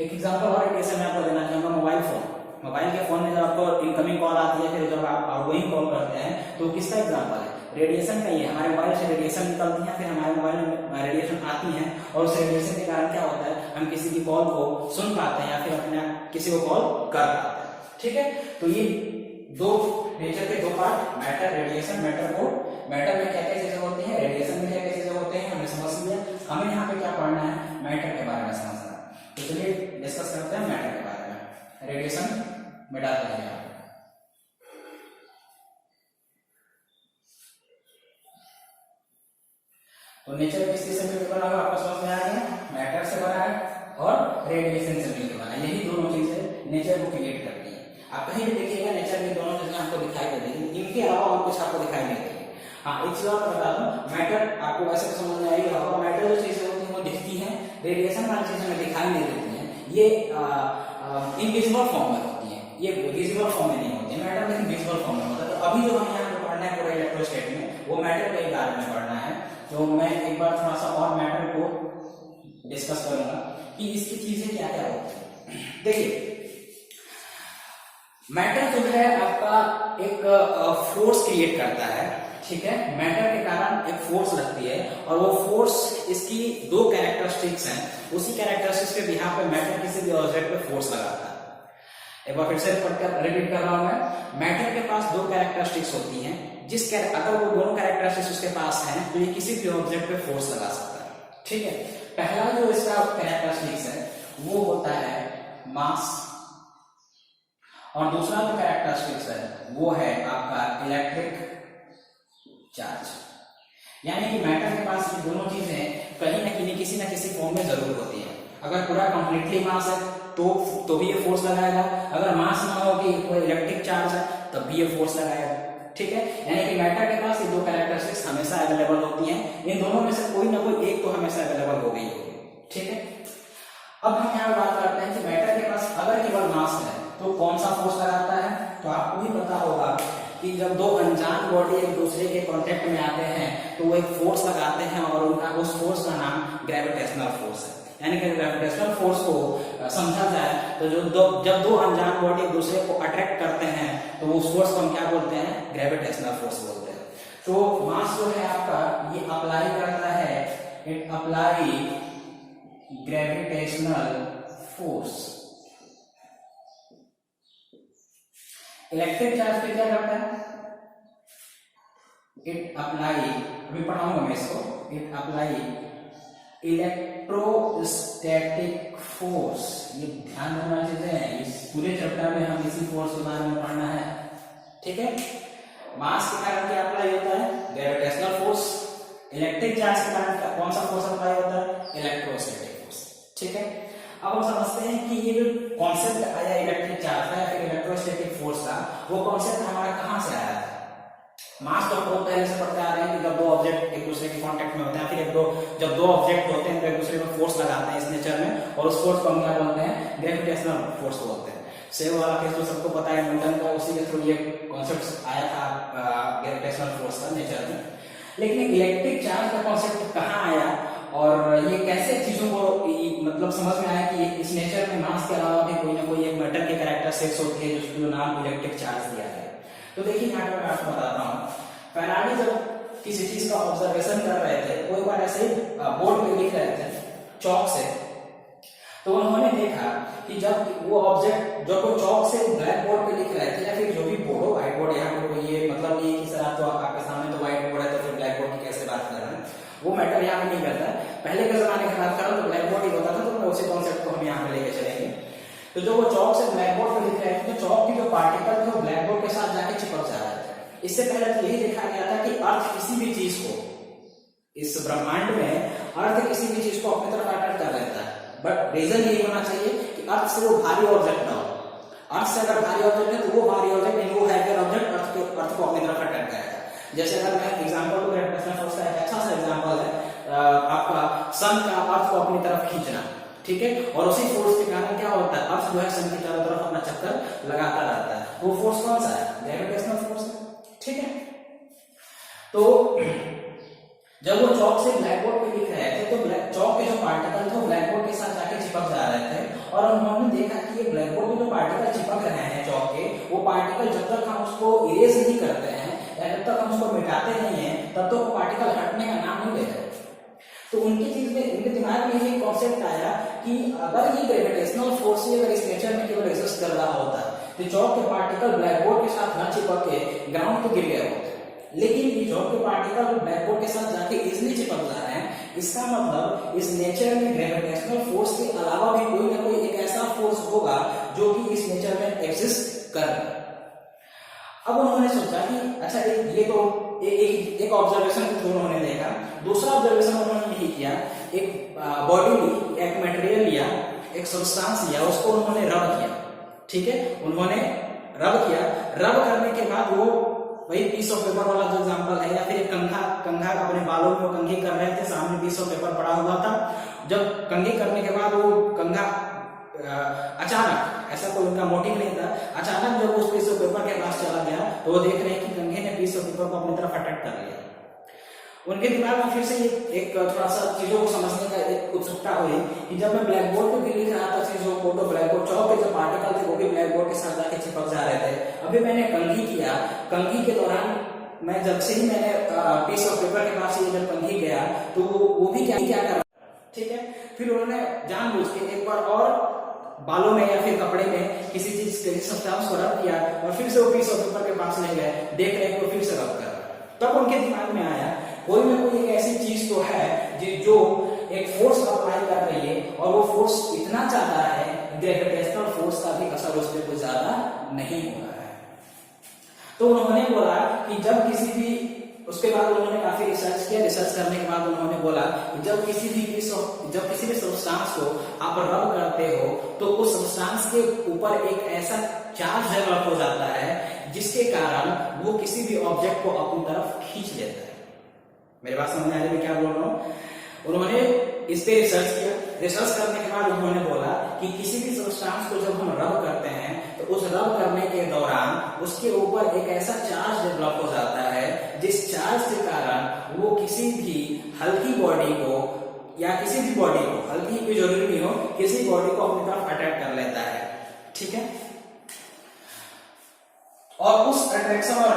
एक एग्जांपल और रेडिएशन में आपको देना चाहूंगा, मोबाइल फोन। मोबाइल के फोन में जब आपको इनकमिंग कॉल आती है, फिर जब आप आउटगोइंग कॉल करते हैं तो किसका एग्जांपल है, रेडिएशन का ही है। हमारे मोबाइल से रेडिएशन निकलती है, फिर हमारे मोबाइल में रेडिएशन आती है और उस रेडिएशन के कारण क्या होता है, हम किसी की कॉल को सुन पाते हैं या फिर अपने किसी को कॉल कर पाते हैं, ठीक है। तो ये दो नेचर के दो पार्ट, मैटर, रेडिएशन। मैटर में क्या क्या चीजें होती हैं, रेडिएशन में क्या क्या चीजें होते हैं, हमने समझ लिया। हमें यहाँ पे क्या पढ़ना है, मैटर के बारे में समझना है। तो चलिए डिस्कस करते हैं मैटर के बारे में। रेडिएशन में डालते हैं यहाँ तो नेचर किस चीज से मिलकर बना हुआ, आपको समझ में आ गया, मैटर से बना है और रेडिएशन से मिलकर बना है। यही दोनों चीजें नेचर को क्रिएट करती है। आप कहीं भी देखिएगा नेचर में दोनों चीजें आपको दिखाई दे देगी, इनके अलावा और कुछ आपको दिखाई नहीं देगी। हाँ, एक चीज और बता दूं, मैटर आपको वैसे तो समझ में आएगी, मैटर जो चीजें होती है वो दिखती है, रेडिएशन वाली चीजें हमें दिखाई नहीं देती है। ये इनविजिबल फॉर्म में होती है, ये विजिबल फॉर्म में नहीं होती है मैटर, लेकिन विजिबल फॉर्म में होता है। तो अभी जो हमें यहाँ पे पढ़ना है पूरा इलेक्ट्रोस्टैट में, वो मैटर के बारे में पढ़ना है। तो मैं एक बार थोड़ा सा और मैटर को डिस्कस करूंगा कि इसकी चीजें क्या क्या होती है। देखिए, मैटर जो है आपका एक फोर्स क्रिएट करता है, ठीक है। मैटर के कारण एक फोर्स लगती है और वो फोर्स, इसकी दो कैरेक्टरिस्टिक्स हैं, उसी कैरेक्टरिस्टिक्स के बिहाफ पे मैटर किसी भी ऑब्जेक्ट पे फोर्स लगाता है। एक बार फिर से रिपीट कर रहा हूं मैं, मैटर के पास दो कैरेक्टरिस्टिक्स होती हैं, अगर वो दोनों कैरेक्टरिस्टिक्स उसके पास हैं तो ये किसी भी ऑब्जेक्ट पे फोर्स लगा सकता है, ठीक है। पहला जो इसका कैरेक्टरिस्टिक्स है वो होता है मास, और दूसरा जो कैरेक्टरिस्टिक्स है वो है आपका इलेक्ट्रिक चार्ज। यानी कि मैटर के पास ये दोनों चीजें कहीं ना कहीं किसी ना किसी फॉर्म में जरूर होती है। अगर पूरा कंप्लीटली मास है तो भी ये फोर्स लगाएगा, अगर मास ना हो कि कोई इलेक्ट्रिक चार्ज है तब भी ये फोर्स लगाएगा, ठीक है। यानी कि मैटर के पास ये दो कैरेक्टरिस्टिक्स हमेशा अवेलेबल होती हैं, इन दोनों में से कोई ना कोई एक तो हमेशा अवेलेबल हो गई होगी, ठीक है। अब हम यहाँ बात करते हैं कि मैटर के पास अगर केवल मास है तो कौन सा फोर्स लगाता है। तो आपको भी पता होगा कि जब दो अनजान बॉडी एक दूसरे के कांटेक्ट में आते हैं तो वो एक फोर्स लगाते हैं और उनका उस फोर्स का नाम ग्रेविटेशनल फोर्स है। यानी कि ग्रेविटेशनल फोर्स को समझा जाए तो जब दो अनजान बॉडी एक दूसरे को अट्रैक्ट करते हैं तो उस फोर्स को हम क्या बोलते हैं, ग्रेविटेशनल फोर्स बोलते हैं। तो मास जो है आपका ये अप्लाई करता है, it apply gravitational force. Electric charge पे क्या करता है, इट अप्लाई, अभी पढ़ाऊंगा मैं इसको, इट अप्लाई इलेक्ट्रोस्टैटिक फोर्स। ये ध्यान रखना चीजें हैं, इस पूरे चैप्टर में हम इसी फोर्स के बारे में पढ़ना है, ठीक है। मास के कारण क्या अप्लाई होता है, ग्रेविटेशनल फोर्स। इलेक्ट्रिक चार्ज के कारण कौन सा फोर्स अप्लाई होता है, इलेक्ट्रोस्टैटिक फोर्स, ठीक है। अब हम समझते हैं कि ये जो कॉन्सेप्ट आया इलेक्ट्रिक चार्ज का या फिर इलेक्ट्रोस्टैटिक फोर्स का, वो कॉन्सेप्ट हमारा कहां से आया था। मास तो हम पहले से पढ़ते आ रहे हैं कि जब दो ऑब्जेक्ट एक दूसरे के कांटेक्ट में होते हैं, फिर जब दो ऑब्जेक्ट होते हैं तो एक दूसरे में फोर्स लगाते हैं इस नेचर में, और उस फोर्स को हम क्या बोलते हैं, ग्रेविटेशनल फोर्स बोलते हैं। सेव वाला केस तो सबको पता है, न्यूटन का, उसी के थ्रू ये कॉन्सेप्ट आया था ग्रेविटेशनल फोर्स का नेचर में। लेकिन इलेक्ट्रिक चार्ज का कॉन्सेप्ट कहाँ आया और ये कैसे चीजों को मतलब समझ में आया कि इस नेचर में मास के अलावा भी कोई ना कोई एक मैटर के कैरेक्टरिस्टिक्स होती है जिसको नाम इलेक्ट्रिक चार्ज दिया है। तो तो देखिए यहाँ पे मैं आपको बताता हूँ, फैराडे जब किसी चीज का ऑब्जर्वेशन कर रहे थे, कोई बार ऐसे ही बोर्ड पे लिख रहे थे चौक से, तो उन्होंने देखा कि जब वो ऑब्जेक्ट जो कोई चौक से ब्लैक बोर्ड पे लिख रहे थे या फिर जो भी बोर्ड हो, व्हाइट बोर्ड, यहाँ पे कोई ये मतलब नहीं है कि सर आप तो आपके सामने तो व्हाइट बोर्ड है तो फिर ब्लैक बोर्ड की कैसे बात कर रहे हैं, वो मैटर यहाँ पे नहीं करता है। पहले के जमाने की बात करो तो ब्लैक बोर्ड ही होता था, तो मैं उसी कॉन्सेप्ट को हम यहाँ पे लेके चलेंगे। तो जो वो चौक से ब्लैक बोर्ड पे लिख रहे थे, तो चौक की जो पार्टिकल थे वो ब्लैक बोर्ड के साथ जाके चिपक जा रहे थे। इससे पहले तो यही देखा गया था कि अर्थ किसी भी चीज को, इस ब्रह्मांड में अर्थ किसी भी चीज को अपनी तरफ अट्रैक्ट कर लेता है, बट रीजन यही होना चाहिए कि अर्थ से वो भारी ऑब्जेक्ट ना हो। अर्थ से अगर भारी ऑब्जेक्ट है तो वो भारी ऑब्जेक्ट यानी वो हैवियर ऑब्जेक्ट अर्थ को अपनी तरफ अट्रैक्ट करेगा। जैसे अगर मैं एग्जांपल को ग्रेविटेशनल फोर्स का एक अच्छा सा एग्जांपल है आपका सन का अर्थ को अपनी तरफ खींचना, ठीक है, और उसी फोर्स के कारण क्या होता है, अर्थ जो है सन की चारों तरफ अपना चक्कर लगाता रहता है। वो फोर्स कौन सा है? ग्रेविटेशनल फोर्स है, ठीक है। तो जब वो चौक से ब्लैक बोर्ड पे लिख रहे थे तो चौक के जो पार्टिकल थे वो ब्लैक बोर्ड के साथ जाके चिपक जा रहे थे, और उन्होंने देखा कि ये ब्लैक बोर्ड में जो पार्टिकल चिपक रहे हैं चौक के, वो पार्टिकल जब तक हम उसको इरेज नहीं करते हैं या जब तक हम उसको मिटाते नहीं है तब तक वो पार्टिकल हटने का नाम नहीं ले रहे। तो उनके दिमाग में यही कॉन्सेप्ट आया कि अगर ये ग्रेविटेशनल फोर्स अगर इस नेचर में केवल एग्जिस्ट कर रहा होता तो चौक के पार्टिकल ब्लैक बोर्ड के साथ न चिपक के ग्राउंड पे गिर गए होते, लेकिन ये चौक के पार्टिकल ब्लैक बोर्ड के साथ जाके इजिली चिपक जा रहे हैं। इसका मतलब इस नेचर में ग्रेविटेशनल फोर्स के अलावा भी कोई ना कोई एक ऐसा फोर्स होगा जो कि इस नेचर में एग्जिस्ट कर रहा है। अब उन्होंने सोचा कि अच्छा ये तो एक ऑब्जर्वेशन के थ्रू उन्होंने देखा। दूसरा ऑब्जर्वेशन उन्होंने यही किया, एक बॉडी ली, एक मटेरियल लिया, एक सब्सटेंस लिया, उसको उन्होंने रब किया, ठीक है, उन्होंने रब किया। रब करने के बाद वो वही पीस ऑफ पेपर वाला जो एग्जांपल है, या फिर कंघा अपने बालों में वो कंघी कर रहे थे, सामने पीस ऑफ पेपर पड़ा हुआ था। जब कंघी करने के बाद वो कंघा अचानक, ऐसा कोई उनका मोटिव नहीं था, अचानक जब उस पीस ऑफ पेपर के पास चला गया तो वो देख रहे हैं कि कंघे ने पीस ऑफ पेपर को अपनी तरफ अटैक कर लिया। उनके दिमाग में फिर से एक थोड़ा सा चीजों को समझने का एक उत्सुकता हुई कि जब मैं ब्लैक बोर्ड पे भी लिख रहा था चीजों को, तो ब्लैक बोर्ड चौक के जो पार्टिकल थे वो भी ब्लैक बोर्ड के साथ जाके चिपक जा रहे थे। अभी मैंने कंघी किया, कंघी के दौरान मैं जब से ही मैंने पीस ऑफ पेपर के पास जब कंघी गया तो वो भी क्या कर रहा, ठीक है। फिर उन्होंने जानबूझ के एक बार और बालों में या फिर कपड़े में किसी चीज के सब्सटेंस को रब किया और फिर से वो पीस ऑफ पेपर के पास ले गए, देख रहे हैं फिर से रब कर। तब उनके दिमाग में आया कोई ना कोई एक ऐसी चीज तो है जो एक फोर्स अप्लाई कर रही है, और वो फोर्स इतना ज्यादा है, ग्रेविटेशनल फोर्स का भी असर उस पर कुछ ज्यादा नहीं हो रहा है। तो उन्होंने बोला कि जब किसी भी, उसके बाद उन्होंने काफी रिसर्च किया, रिसर्च करने के बाद उन्होंने बोला कि जब किसी भी सब्सटेंस को आप रब करते हो तो उस सब्सटेंस के ऊपर एक ऐसा चार्ज डेवलप हो जाता है जिसके कारण वो किसी भी ऑब्जेक्ट को अपनी तरफ खींच लेता है। मेरी बात समझ में आ रही है मैं क्या बोल रहा हूँ? उन्होंने इस पे रिसर्च किया, रिसर्च करने के बाद उन्होंने बोला कि किसी भी सब्सटेंस को जब हम रब करते हैं तो उस रब करने के दौरान उसके ऊपर एक ऐसा चार्ज डेवलप हो जाता है जिस चार्ज के कारण वो किसी भी हल्की बॉडी को या किसी भी बॉडी को, हल्की की जरूरी नहीं हो, किसी बॉडी को अपनी तरफ अट्रैक्ट कर लेता है, ठीक है। और उस अट्रैक्शन और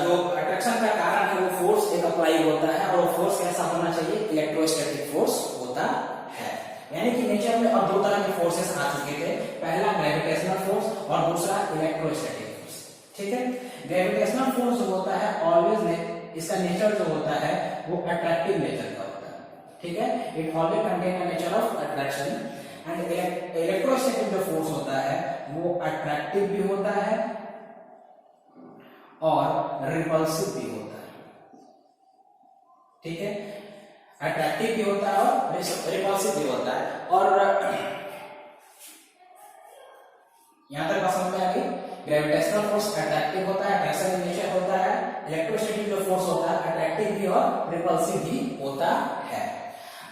जो अट्रैक्शन का कारण है वो फोर्स एक अप्लाई होता है, और वो फोर्स कैसा होना चाहिए? इलेक्ट्रोस्टैटिक फोर्स होता है। यानी कि नेचर में अब दो तरह के फोर्सेस आ चुके थे, पहला ग्रेविटेशनल फोर्स और दूसरा इलेक्ट्रोस्टैटिक फोर्स, ठीक है। ग्रेविटेशनल फोर्स जो होता है ऑलवेज, इसका नेचर जो होता है वो अट्रैक्टिव नेचर का होता है, ठीक है। It always contain a nature of attraction. And electrostatic जो फोर्स होता है वो अट्रैक्टिव भी होता है और रिपल्सिव भी होता है, ठीक है। अट्रैक्टिव भी होता है और रिपल्सिव भी होता है। और यहां तक बात समझ में आ गई? ग्रेविटेशनल फोर्स अट्रैक्टिव होता है, अट्रैक्शन इन नेचर होता है। इलेक्ट्रोस्टैटिक जो फोर्स होता है अट्रैक्टिव भी और रिपल्सिव भी होता है।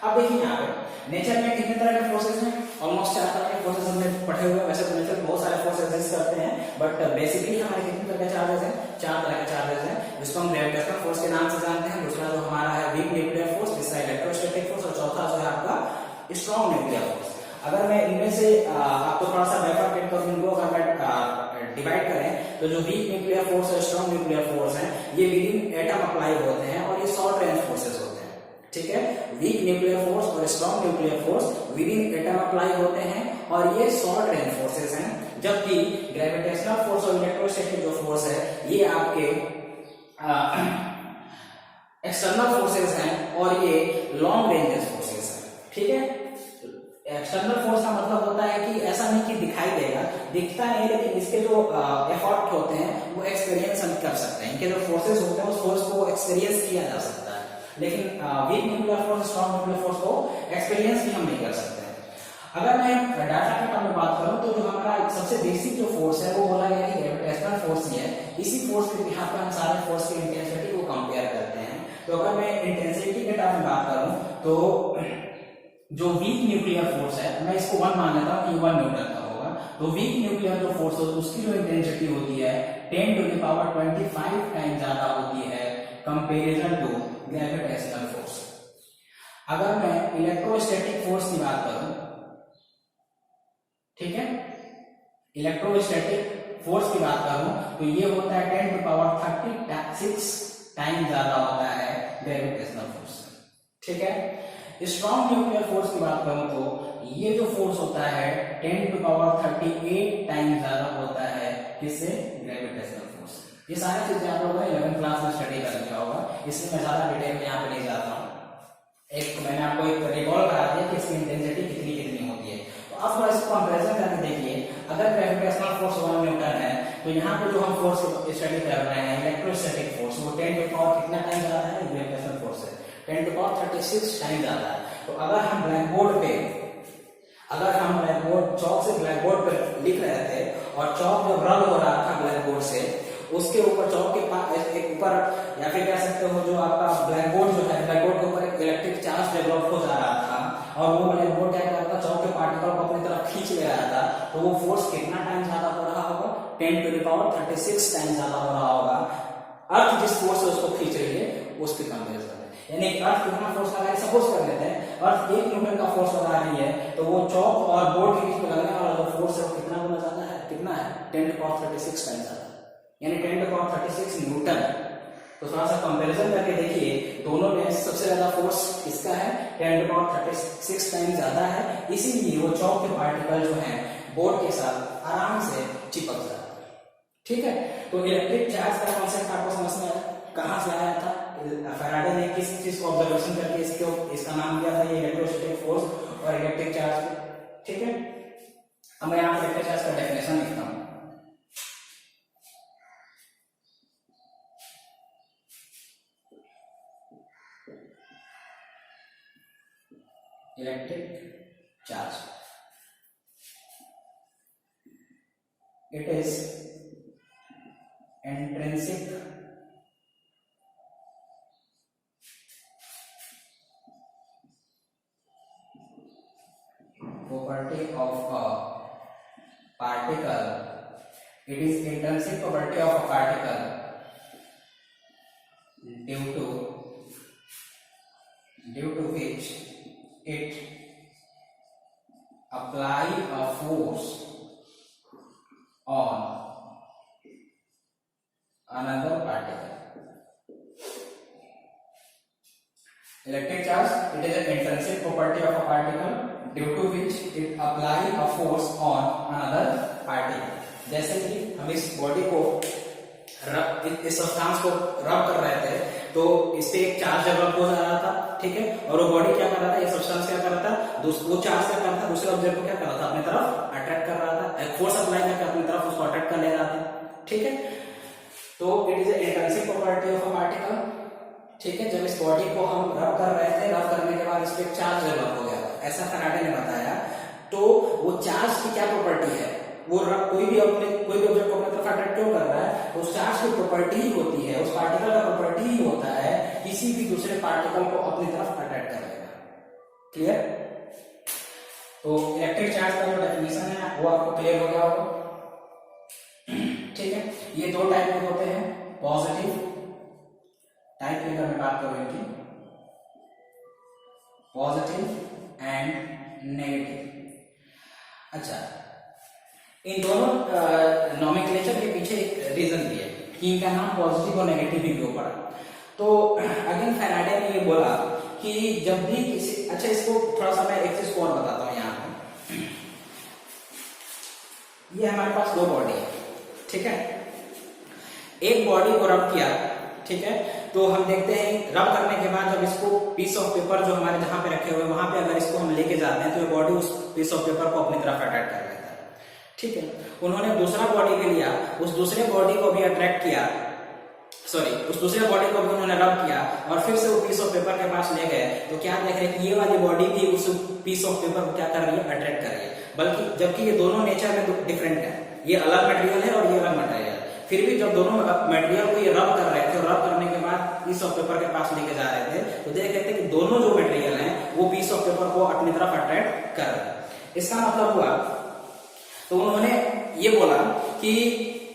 अब देखिए यहाँ पे नेचर में कितने तरह के फोर्सेस हैं? ऑलमोस्ट 4 तरह के फोर्सेस हमने पढ़े हुए हैं। वैसे तो नेचर में बहुत सारे फोर्सेस एग्जिस्ट करते हैं, बट बेसिकली हमारे कितने तरह के चार्जेस हैं? 4 तरह के चार्जेस हैं, जिसको हम ग्रेविटेशनल फोर्स के नाम से जानते हैं। दूसरा जो हमारा है वीक न्यूक्लियर फोर्स, तीसरा इलेक्ट्रोस्टैटिक फोर्स, और चौथा जो है आपका स्ट्रॉन्ग न्यूक्लियर फोर्स। अगर मैं इनमें से आपको थोड़ा सा बाइफरकेट करूं, इनको अगर मैं डिवाइड करें तो जो वीक न्यूक्लियर फोर्स और स्ट्रॉन्ग न्यूक्लियर फोर्स है ये विद इन एटम अप्लाई होते हैं और ये शॉर्ट रेंज फोर्सेस होते हैं। ठीक है, वीक न्यूक्लियर फोर्स और strong nuclear force with in atom apply होते हैं और ये शॉर्ट रेंज फोर्सेस हैं, जबकि ग्रेविटेशनल फोर्स और इलेक्ट्रोस्टैटिक जो फोर्स है ये आपके एक्सटर्नल फोर्सेस हैं और ये लॉन्ग रेंज फोर्सेस हैं। ठीक है, एक्सटर्नल फोर्स का मतलब होता है कि ऐसा नहीं कि दिखाई देगा, दिखता नहीं, लेकिन इसके जो एफर्ट होते हैं वो एक्सपीरियंस हम कर सकते हैं, इनके जो फोर्सेस होते हैं उस फोर्स को एक्सपीरियंस किया जा सकता है, लेकिन weak nuclear force strong nuclear force को एक्सपीरियंस भी हम नहीं कर सकते। अगर मैं डाटा के बारे में बात करूं तो जो हमारा सबसे बेसिक जो फोर्स है वो बोला गया कि ग्रेविटेशनल फोर्स ही है। इसी फोर्स के बिहाफ पे हम सारे फोर्स की इंटेंसिटी को कंपेयर करते हैं। तो अगर मैं इंटेंसिटी के बारे में बात करूं तो जो वीक न्यूक्लियर फोर्स है मैं इसको 1 मान लेता हूं कि 1 न्यूटन का होगा। तो वीक न्यूक्लियर जो फोर्स है उसकी जो इंटेंसिटी होती है 10⁻25 टाइम ज्यादा होती है कंपैरिजन टू ग्रेविटेशनल फोर्स। अगर मैं इलेक्ट्रोस्टैटिक फोर्स की बात करूं, ठीक है, इलेक्ट्रोस्टैटिक फोर्स की बात करूं तो ये होता है 10⁻36 टाइम ज्यादा होता है ग्रेविटेशनल फोर्स। ठीक है, स्ट्रॉन्ग न्यूक्लियर फोर्स की बात करूं तो ये जो फोर्स होता है 10⁻38 टाइम ज्यादा होता है किससे, ग्रेविटेशनल फोर्स। ये सारी चीजें आप लोगों ने 11th क्लास में स्टडी कर लिया होगा, इसलिए मैं ज्यादा डिटेल में यहाँ पे नहीं जाता हूँ। मैंने आपको एक रिकॉल करा दिया कि इसकी इंटेंसिटी कितनी कितनी होती है। तो आप थोड़ा इसको कंपेरिजन करके देखिए, अगर ग्रेविटेशनल फोर्स 1 न्यूटन है तो यहाँ पे जो हम फोर्स स्टडी कर रहे हैं इलेक्ट्रोस्टैटिक फोर्स वो 10 टू पावर कितना टाइम ज्यादा है, ग्रेविटेशनल फोर्स है 10⁻36 टाइम ज्यादा है। तो अगर हम ब्लैक बोर्ड चौक से ब्लैक बोर्ड पर लिख रहे थे और चौक जब रब हो रहा था ब्लैक बोर्ड से, उसके ऊपर चौक के पास एक ऊपर या फिर कह सकते हो जो आपका ब्लैक बोर्ड जो है ब्लैक बोर्ड के ऊपर एक इलेक्ट्रिक चार्ज डेवलप हो जा रहा था और वो ब्लैक बोर्ड क्या कर रहा था, चौक के पार्टिकल को अपनी तरफ खींच ले रहा था। तो वो फोर्स कितना टाइम ज्यादा हो रहा होगा, 10⁻36 टाइम ज्यादा हो रहा होगा। अर्थ जिस फोर्स से उसको खींच रही है उसके कंपेरिजन में, यानी अर्थ कितना फोर्स लगा रही है, सपोज कर लेते हैं अर्थ 1 न्यूटन का फोर्स लगा रही है तो वो चौक और बोर्ड के बीच में लगने वाला जो फोर्स है वो कितना गुना ज्यादा है, कितना है 10⁻36 टाइम ज्यादा, यानी 10⁻36 न्यूटन। तो थोड़ा सा कंपैरिजन करके देखिए, दोनों में सबसे ज्यादा फोर्स किसका है, 10⁻36 टाइम ज्यादा है, इसीलिए वो चौक के पार्टिकल जो हैं बोर्ड के साथ आराम से चिपक जाता है। ठीक है, तो इलेक्ट्रिक चार्ज का कॉन्सेप्ट आपको समझ में आया, कहां से आया था, फैराडे ने किस चीज को ऑब्जर्वेशन करके इसका नाम दिया था, ये इलेक्ट्रोस्टैटिक फोर्स और इलेक्ट्रिक चार्ज। ठीक है, अब मैं यहाँ पर इलेक्ट्रिक चार्ज का डेफिनेशन लिखता हूँ। Electric charge, it is intrinsic property of a particle. It is intrinsic property of a particle due to which it apply a force on another particle. Electric charge, it is an intrinsic property of a particle due to which it apply a force on another particle. जैसे कि हम इस बॉडी को इस सब्सटेंस को रब कर रहे थे तो इस पे एक चार्ज डेवलप हो जा रहा था, ठीक है, और वो बॉडी क्या कर रहा था, ये सब्सटेंस क्या कर रहा था, वो चार्ज क्या कर रहा था, दूसरे ऑब्जेक्ट को क्या कर रहा था, अपनी तरफ अट्रैक्ट कर रहा था, एक फोर्स अप्लाई करके अपनी तरफ उसको अट्रैक्ट कर ले रहा था। ठीक है, तो it is intrinsic property of a particle. ठीक है, जब इस बॉडी को हम रब कर रहे थे, रब करने के बाद इस पे चार्ज डेवलप हो गया, ऐसा फैराडे ने बताया। तो वो चार्ज की क्या प्रॉपर्टी है, वो कोई भी ऑब्जेक्ट को अपनी तरफ अट्रैक्ट क्यों कर रहा है, उस चार्ज की प्रॉपर्टी ही होती है, उस पार्टिकल का प्रॉपर्टी ही होता है किसी भी दूसरे पार्टिकल को अपनी तरफ अट्रैक्ट कर लेगा। क्लियर? तो इलेक्ट्रिक चार्ज का जो डेफिनेशन है वो आपको क्लियर हो गया होगा। ठीक है, ये दो टाइप के होते हैं, पॉजिटिव टाइप की अगर मैं बात करूं इनकी, पॉजिटिव एंड नेगेटिव। अच्छा, इन दोनों नोमेनक्लेचर के पीछे एक रीजन भी है कि इनका नाम पॉजिटिव और नेगेटिव भी क्यों पड़ा। तो अगेन फैराडे ने ये बोला कि जब भी किसी, अच्छा इसको थोड़ा सा मैं एक चीज और बताता हूँ यहाँ पे। ये हमारे पास दो बॉडी है, ठीक है। एक बॉडी को रब किया, ठीक है, तो हम देखते हैं रब करने के बाद जब इसको पीस ऑफ पेपर जो हमारे जहां पे रखे हुए वहां पे अगर इसको हम लेके जाते हैं तो ये बॉडी उस पीस ऑफ पेपर को अपनी तरफ अट्रैक्ट कर लेता है, ठीक है। उन्होंने दूसरा बॉडी भी लिया, उस दूसरे बॉडी को भी अट्रैक्ट किया, सॉरी उस दूसरे बॉडी को भी उन्होंने रब किया और फिर से वो पीस ऑफ पेपर के पास ले गए, तो क्या देख रहे हैं कि ये वाली बॉडी भी उस पीस ऑफ पेपर को क्या कर रही है, अट्रैक्ट कर रही है। बल्कि जबकि ये दोनों नेचर में डिफरेंट है, ये अलग मटेरियल है और ये अलग मटेरियल है, फिर भी जब दोनों मटेरियल को ये रब कर रहे थे, रब करने के बाद पीस ऑफ पेपर के पास लेके जा रहे थे, तो देख रहे थे कि दोनों जो मटेरियल हैं वो पीस ऑफ पेपर को अपनी तरफ अट्रैक्ट कर रहे हैं। इसका मतलब हुआ, तो उन्होंने ये बोला कि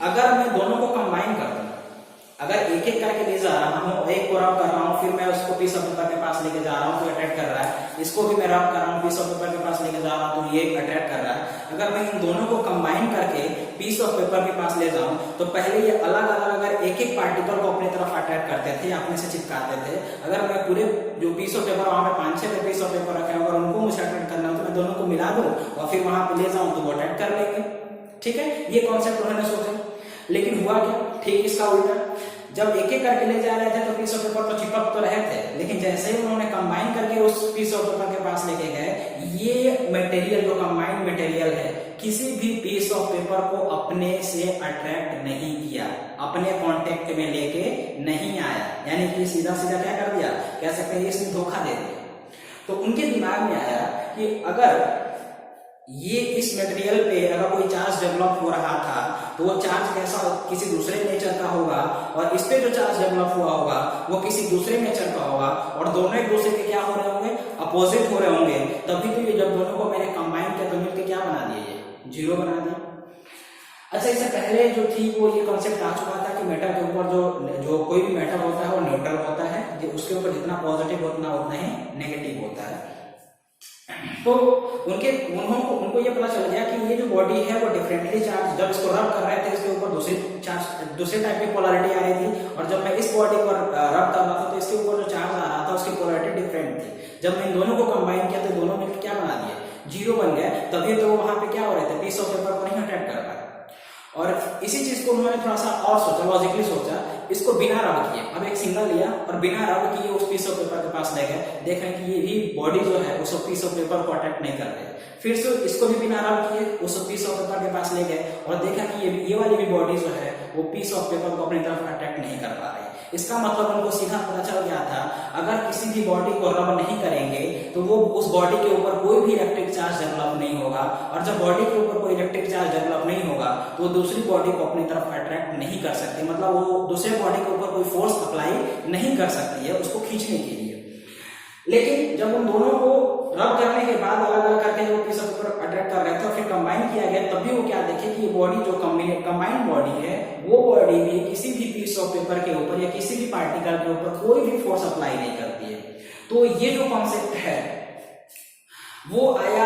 अगर मैं दोनों को कंबाइन कर दूं, अगर एक एक करके ले जा रहा हूँ, एक को रब कर रहा हूँ, फिर मैं उसको पीस ऑफ पेपर के पास लेके जा रहा हूँ तो अट्रैक्ट कर रहा है, इसको भी मैं रब कर रहा हूँ, पीस ऑफ पेपर के पास लेके जा रहा हूँ तो ये अट्रैक्ट कर रहा है। अगर मैं इन दोनों को कंबाइन करके पीस ऑफ पेपर के पास ले जाऊं तो पहले ये अलग अलग अगर एक एक पार्टिकल को अपनी तरफ अट्रैक्ट करते थे या अपने से चिपकाते थे, अगर मैं पूरे जो पीस ऑफ पेपर वहां पे 5-6 पीस ऑफ पेपर रखे हैं, अगर उनको मुझे अट्रैक्ट करना हो तो मैं दोनों को मिला दूं और फिर वहां पे ले जाऊं तो वो अट्रैक्ट कर लेंगे, ठीक है। ये कॉन्सेप्ट उन्होंने सोचा, लेकिन हुआ क्या, ठीक इसका उल्टा। जब एक एक करके ले जा रहे थे तो पीस ऑफ पेपर तो चिपक तो रहे थे, लेकिन जैसे ही उन्होंने कंबाइन करके उस पीस ऑफ पेपर के पास लेके गए, ये मटेरियल जो कंबाइंड मटेरियल है किसी भी पीस ऑफ पेपर को अपने से अट्रैक्ट नहीं किया, अपने कांटेक्ट में लेके नहीं आया, यानी कि सीधा सीधा क्या कर दिया, कह सकते हैं इसने धोखा दे दिया। तो उनके दिमाग में आया कि अगर ये इस मटेरियल पे अगर कोई चार्ज डेवलप हो रहा था तो वो चार्ज कैसा किसी दूसरे नेचर का होगा, और इस पे जो चार्ज डेवलप हुआ होगा वो किसी दूसरे नेचर का होगा, और दोनों एक दूसरे के क्या हो रहे होंगे, अपोजिट हो रहे होंगे। तभी तो ये जब दोनों को मैंने कंबाइन किया तो मिलकर क्या बना दिया, ये जीरो बना दिया। अच्छा, इससे पहले जो थी वो ये कॉन्सेप्ट आ चुका था कि मेटल के ऊपर जो कोई भी मेटल होता है वो न्यूट्रल होता है, उसके ऊपर जितना पॉजिटिव उतना ही नेगेटिव होता है। तो उनको ये पता चल गया कि ये जो बॉडी है वो डिफरेंटली चार्ज, जब इसको रब कर रहे थे इसके ऊपर दूसरे टाइप की पोलैरिटी आ रही थी, और जब मैं इस बॉडी पर रब कर रहा था तो इसके ऊपर जो चार्ज आ रहा था उसकी पोलैरिटी डिफरेंट थी। जब मैं इन दोनों को कंबाइन किया तो दोनों मिलकर क्या बना दिए, जीरो बन गया। तभी तो वहां पे क्या हो रहे थे, पीस ऑफ पेपर को नहीं अट्रैक्ट कर पाए। और इसी चीज को उन्होंने थोड़ा सा और सोचा, लॉजिकली सोचा, इसको बिना रब किए, अब एक सिंगल लिया और बिना रब किए उस पीस ऑफ पेपर के पास ले गए, देख रहे हैं कि ये भी बॉडी जो है उस पीस ऑफ पेपर को अट्रैक्ट नहीं कर रहे। फिर से इसको भी बिना रब किए उस पीस ऑफ पेपर के पास ले गए और देखा कि ये वाली भी बॉडी जो है वो पीस ऑफ पेपर को अपनी तरफ अट्रैक्ट नहीं कर पा रही। इसका मतलब उनको सीधा पता चल गया था, अगर किसी भी बॉडी को रब नहीं करेंगे तो वो उस बॉडी के ऊपर कोई भी इलेक्ट्रिक चार्ज डेवलप नहीं होगा, और जब बॉडी के ऊपर कोई इलेक्ट्रिक चार्ज डेवलप नहीं होगा तो वो दूसरी बॉडी को अपनी तरफ अट्रैक्ट नहीं कर सकते, मतलब वो दूसरे बॉडी के ऊपर कोई फोर्स अप्लाई नहीं कर सकती है उसको खींचने के लिए। लेकिन जब उन दोनों को रब करने के बाद अलग अलग करके जो पीस ऑफ पेपर अट्रैक्ट कर रहे थे और फिर कंबाइन किया गया, तभी वो क्या देखे कि ये बॉडी जो कंबाइंड बॉडी है वो बॉडी भी किसी भी पीस ऑफ पेपर के ऊपर या किसी भी पार्टिकल के ऊपर कोई भी फोर्स अप्लाई नहीं करती है। तो ये जो कॉन्सेप्ट है वो आया,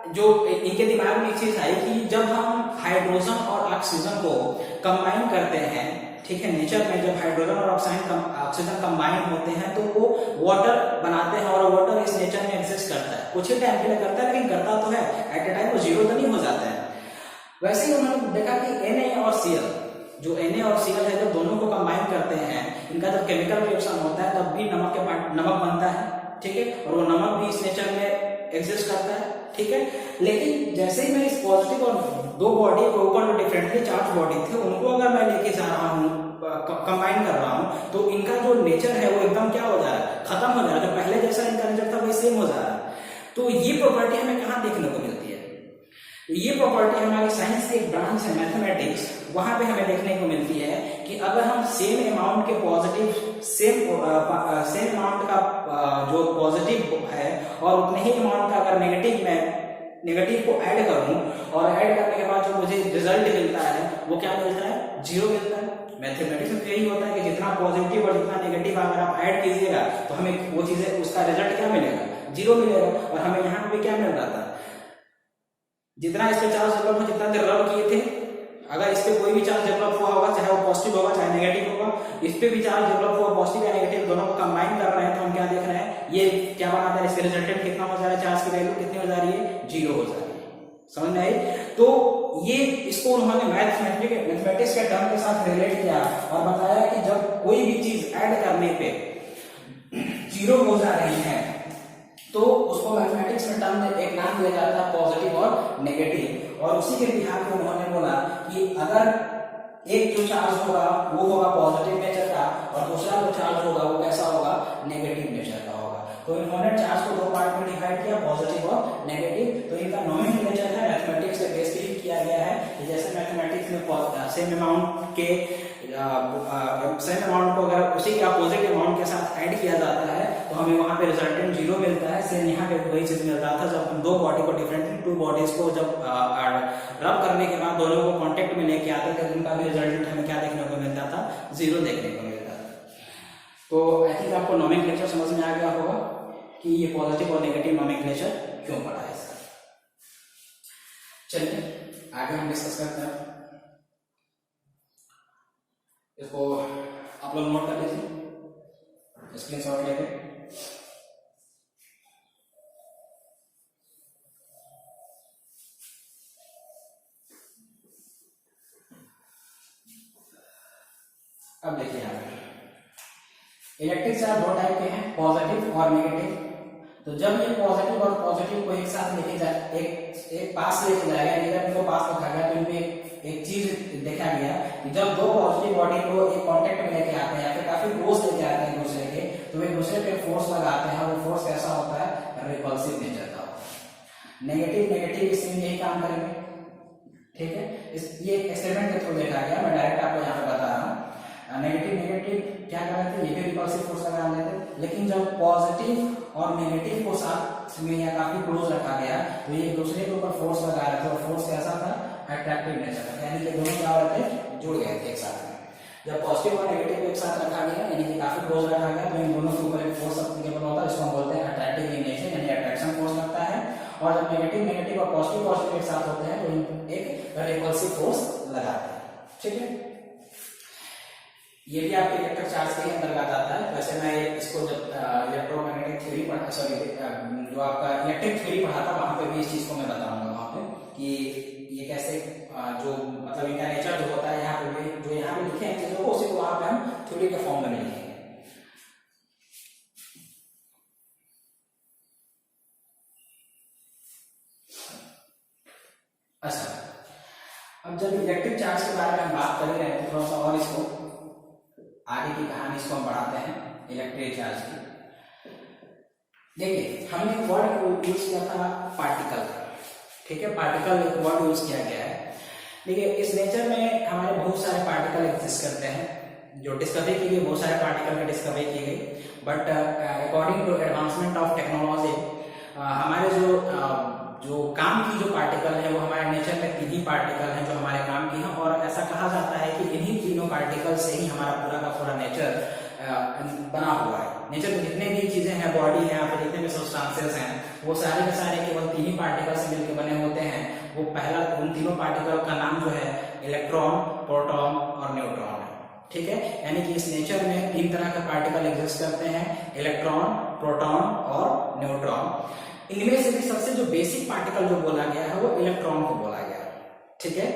जो इनके दिमाग में एक चीज आई कि जब हम हाइड्रोजन और ऑक्सीजन को कंबाइन करते हैं, ठीक है, नेचर में जब हाइड्रोजन और ऑक्सीजन कंबाइन होते हैं तो वो वाटर बनाते हैं, और वाटर इस नेचर में एग्जिस्ट करता है, कुछ ही टाइम के लिए करता है, लेकिन करता तो है, एट ए टाइम वो जीरो तो नहीं हो जाता है। वैसे ही उन्होंने देखा कि Na और Cl, जो Na और Cl है, जब दोनों को कंबाइन करते हैं, इनका जब केमिकल रिएक्शन होता है तब भी नमक बनता है, ठीक है, और वो नमक भी इस नेचर में एग्जिस्ट करता है, ठीक है। लेकिन जैसे ही मैं इस पॉजिटिव और दो बॉडी के ऊपर जो डिफरेंटली चार्ज बॉडी थे उनको अगर मैं लेके जा रहा हूँ, कंबाइन कर रहा हूँ, तो इनका जो नेचर है वो एकदम क्या हो जा रहा है, खत्म हो जा रहा है, जो पहले जैसा इनका नेचर था वही सेम हो जा रहा है। तो ये प्रॉपर्टी हमें कहाँ देखने को मिलती है, ये प्रॉपर्टी हमारी साइंस की एक ब्रांच है मैथमेटिक्स, वहां पे हमें देखने को मिलती है कि अगर हम सेम अमाउंट के पॉजिटिव सेम अमाउंट का जो पॉजिटिव है और उतने ही अमाउंट का अगर नेगेटिव को ऐड करूं, और ऐड करने के बाद जो मुझे रिजल्ट मिलता है वो क्या मिलता है, जीरो मिलता है। मैथमेटिक्स में यही होता है कि जितना पॉजिटिव और जितना नेगेटिव अगर आप ऐड कीजिएगा तो हमें वो चीजें, उसका रिजल्ट क्या मिलेगा, जीरो मिलेगा। और हमें यहाँ पे क्या मिल रहा था, जितना इस पे चार्ज डेवलप हुआ, जितना देर रब किए थे, अगर इस पे कोई भी चार्ज डेवलप हुआ होगा, चाहे वो पॉजिटिव होगा चाहे नेगेटिव होगा, इस पे भी चार्ज डेवलप हुआ, पॉजिटिव या नेगेटिव दोनों को कंबाइन कर रहे हैं, तो हम क्या देख रहे हैं, ये क्या बनाता है, इसके रिजल्टेंट कितना हो जा रहा है, चार्ज की वैल्यू कितनी हो जा रही है, 0 हो जा रही है। समझ में आई? तो ये इसको उन्होंने मैथमेटिक्स के टर्म के साथ रिलेट किया और बताया कि जब कोई भी चीज ऐड करने पे 0 हो जा रही है तो उसको मैथमेटिक्स में टर्म में एक नाम दिया जाता है पॉजिटिव और नेगेटिव। और उसी के बिहार में उन्होंने बोला कि अगर एक जो चार्ज होगा वो होगा पॉजिटिव नेचर का और दूसरा जो चार्ज होगा वो कैसा होगा, नेगेटिव नेचर का होगा। तो इन्होंने चार्ज को 2 पार्ट में डिवाइड किया, पॉजिटिव और नेगेटिव। तो इनका नोमेनक्लेचर है मैथमेटिक्स से बेस भी किया गया है कि जैसे मैथमेटिक्स में सेम अमाउंट को अगर उसी के अपोजिट अमाउंट के साथ ऐड किया जाता है तो हमें वहां पे रिजल्टेंट 0 मिलता है। सेम यहाँ पे वही चीज मिलता था जब हम 2 बॉडी को डिफरेंटली 2 बॉडीज को जब रब करने के बाद दोनों को कांटेक्ट में लेके आते थे, उनका भी रिजल्टेंट हमें क्या देखने को मिलता था, 0 देखने को मिलता था। तो आई थिंक आपको नोमेनक्लेचर समझ में आ गया होगा कि ये पॉजिटिव और नेगेटिव नोमेनक्लेचर क्यों पढ़ा है इसका। चलिए आगे हम डिस्कस करते हैं। इसको आप लोग नोट कर लीजिए स्क्रीनशॉट लेके। अब देखिए यहाँ इलेक्ट्रिक चार्ज 2 टाइप के हैं, पॉजिटिव और नेगेटिव। तो जब ये पॉजिटिव और पॉजिटिव को एक साथ लेके जाए, एक पास लेके जाएगा, इधर इनको पास रखा गया, तो इनमें एक चीज देखा गया कि जब 2 पॉजिटिव बॉडी को एक कांटेक्ट में लेके आते हैं या फिर काफी क्लोज लेके आते हैं एक दूसरे के, तो एक दूसरे पे फोर्स लगाते हैं और वो फोर्स कैसा होता है, रिपल्सिव नेचर का होता है। नेगेटिव इसमें यही काम करेंगे, ठीक है। ये एक्सपेरिमेंट के थ्रू देखा गया, मैं डायरेक्ट आपको यहाँ पे बता रहा हूँ। नेगेटिव क्या कर रहे थे, ये भी रिपल्सिव फोर्स लगा रहे थे, लेकिन जब पॉजिटिव और नेगेटिव को साथ में या काफी क्लोज रखा गया तो ये एक दूसरे के ऊपर फोर्स लगा रहे थे और फोर्स कैसा था, अट्रैक्टिव नेचर का, यानी कि दोनों क्या हो रहे थे, जुड़ गए थे एक साथ में। जब पॉजिटिव और नेगेटिव को एक साथ रखा गया यानी कि काफी क्लोज रखा गया तो इन दोनों के ऊपर एक फोर्स एप्लीकेबल होता है, इसको हम बोलते हैं अट्रैक्टिव नेचर यानी अट्रैक्शन फोर्स लगता है। और जब नेगेटिव और पॉजिटिव एक साथ होते हैं तो एक रिपल्सिव फोर्स लगाते हैं, ठीक है। ये भी आपके इलेक्ट्रिक चार्ज के अंतर्गत आता है। वैसे मैं इसको जब इलेक्ट्रोमैग्नेटिक थ्योरी जो आपका इलेक्ट्रिक थ्योरी पढ़ा था वहां पे भी इस चीज को मैं बताऊंगा वहां पे कि ये कैसे जो मतलब इनका नेचर जो होता है यहाँ पे भी जो यहाँ पे लिखे हैं चीजों को, उसी को वहां पे हम थ्योरी के फॉर्म में लिखेंगे। अच्छा, अब जब इलेक्ट्रिक चार्ज के बारे में हम बात कर रहे हैं तो थोड़ा सा और इसको आगे की कहानी इसको हम बढ़ाते हैं इलेक्ट्रिक चार्ज की। देखिए हमने वर्ड यूज किया था पार्टिकल, ठीक है, पार्टिकल एक वर्ड यूज किया गया है। देखिए इस नेचर में हमारे बहुत सारे पार्टिकल एग्जिस्ट करते हैं, जो डिस्कवरी की गई, बहुत सारे पार्टिकल की डिस्कवरी की गई, but according to advancement of technology हमारे जो काम की जो पार्टिकल है वो हमारे नेचर में 3 ही पार्टिकल हैं जो हमारे काम की हैं। और ऐसा कहा जाता है कि इन्हीं तीनों पार्टिकल से ही हमारा पूरा का पूरा नेचर बना हुआ है। नेचर में जितने भी चीजें हैं, बॉडी है, फिर जितने भी सब्सटेंसेस हैं, वो सारे के सारे केवल 3 ही पार्टिकल से मिलकर बने होते हैं। वो पहला, उन तीनों पार्टिकल का नाम जो है इलेक्ट्रॉन, प्रोटॉन और न्यूट्रॉन है, ठीक है। यानी कि इस नेचर में 3 तरह के पार्टिकल एग्जिस्ट करते हैं, इलेक्ट्रॉन, प्रोटॉन और न्यूट्रॉन। इनमें से भी सबसे जो बेसिक पार्टिकल जो बोला गया है वो इलेक्ट्रॉन को बोला गया है, ठीक है।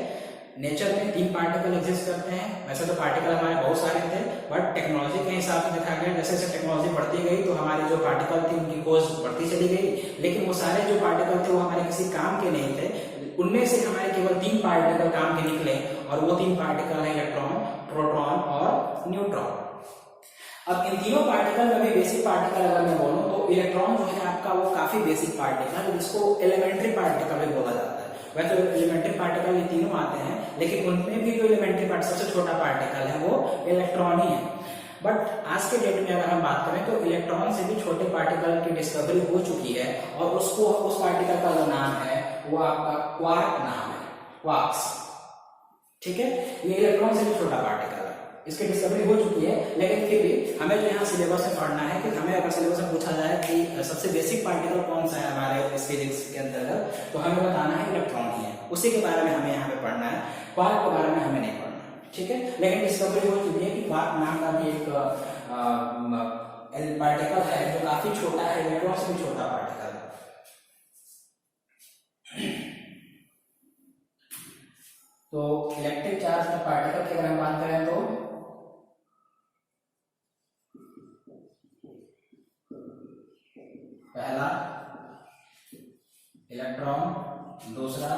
नेचर में 3 पार्टिकल एग्जिस्ट करते हैं। वैसे तो पार्टिकल हमारे बहुत सारे थे, बट टेक्नोलॉजी के हिसाब से देखा गया जैसे जैसे टेक्नोलॉजी बढ़ती गई तो हमारी जो पार्टिकल थी उनकी खोज बढ़ती चली गई, लेकिन वो सारे जो पार्टिकल थे वो हमारे किसी काम के नहीं थे। उनमें से हमारे केवल 3 पार्टिकल काम के निकले और वो 3 पार्टिकल है इलेक्ट्रॉन, प्रोटॉन और न्यूट्रॉन। अब इन तीनों पार्टिकल में भी बेसिक पार्टिकल अगर मैं बोलूं तो इलेक्ट्रॉन जो है आपका वो काफी बेसिक पार्टिकल है, जिसको एलिमेंट्री पार्टिकल भी बोला जाता है। वैसे एलिमेंट्री पार्टिकल ये तीनों आते हैं, लेकिन उनमें भी जो एलिमेंट्री पार्टिकल सबसे छोटा पार्टिकल है वो इलेक्ट्रॉन ही है। बट आज के डेट में अगर हम बात करें तो इलेक्ट्रॉन से भी छोटे पार्टिकल की डिस्कवरी हो चुकी है और उसको उस पार्टिकल का जो नाम है वो आपका क्वार्क नाम है, क्वार्क्स, ठीक है। ये इलेक्ट्रॉन से भी छोटा पार्टिकल है। इसकी डिस्कवरी हो चुकी है, लेकिन फिर भी हमें जो यहाँ सिलेबस में पढ़ना है कि हमें अगर सिलेबस में पूछा जाए कि सबसे बेसिक पार्टिकल कौन सा है हमारे इस फिजिक्स के अंतर्गत, तो हमें बताना है इलेक्ट्रॉन ही है, उसी के बारे में हमें यहाँ पे पढ़ना है, क्वार्क के बारे में हमें नहीं पढ़ना, ठीक है। लेकिन डिस्कवरी हो चुकी है कि क्वार्क नाम का भी एक पार्टिकल है जो काफी छोटा है, इलेक्ट्रॉन से भी छोटा पार्टिकल है। तो इलेक्ट्रिक चार्ज में पार्टिकल की अगर हम बात करें तो पहला इलेक्ट्रॉन, दूसरा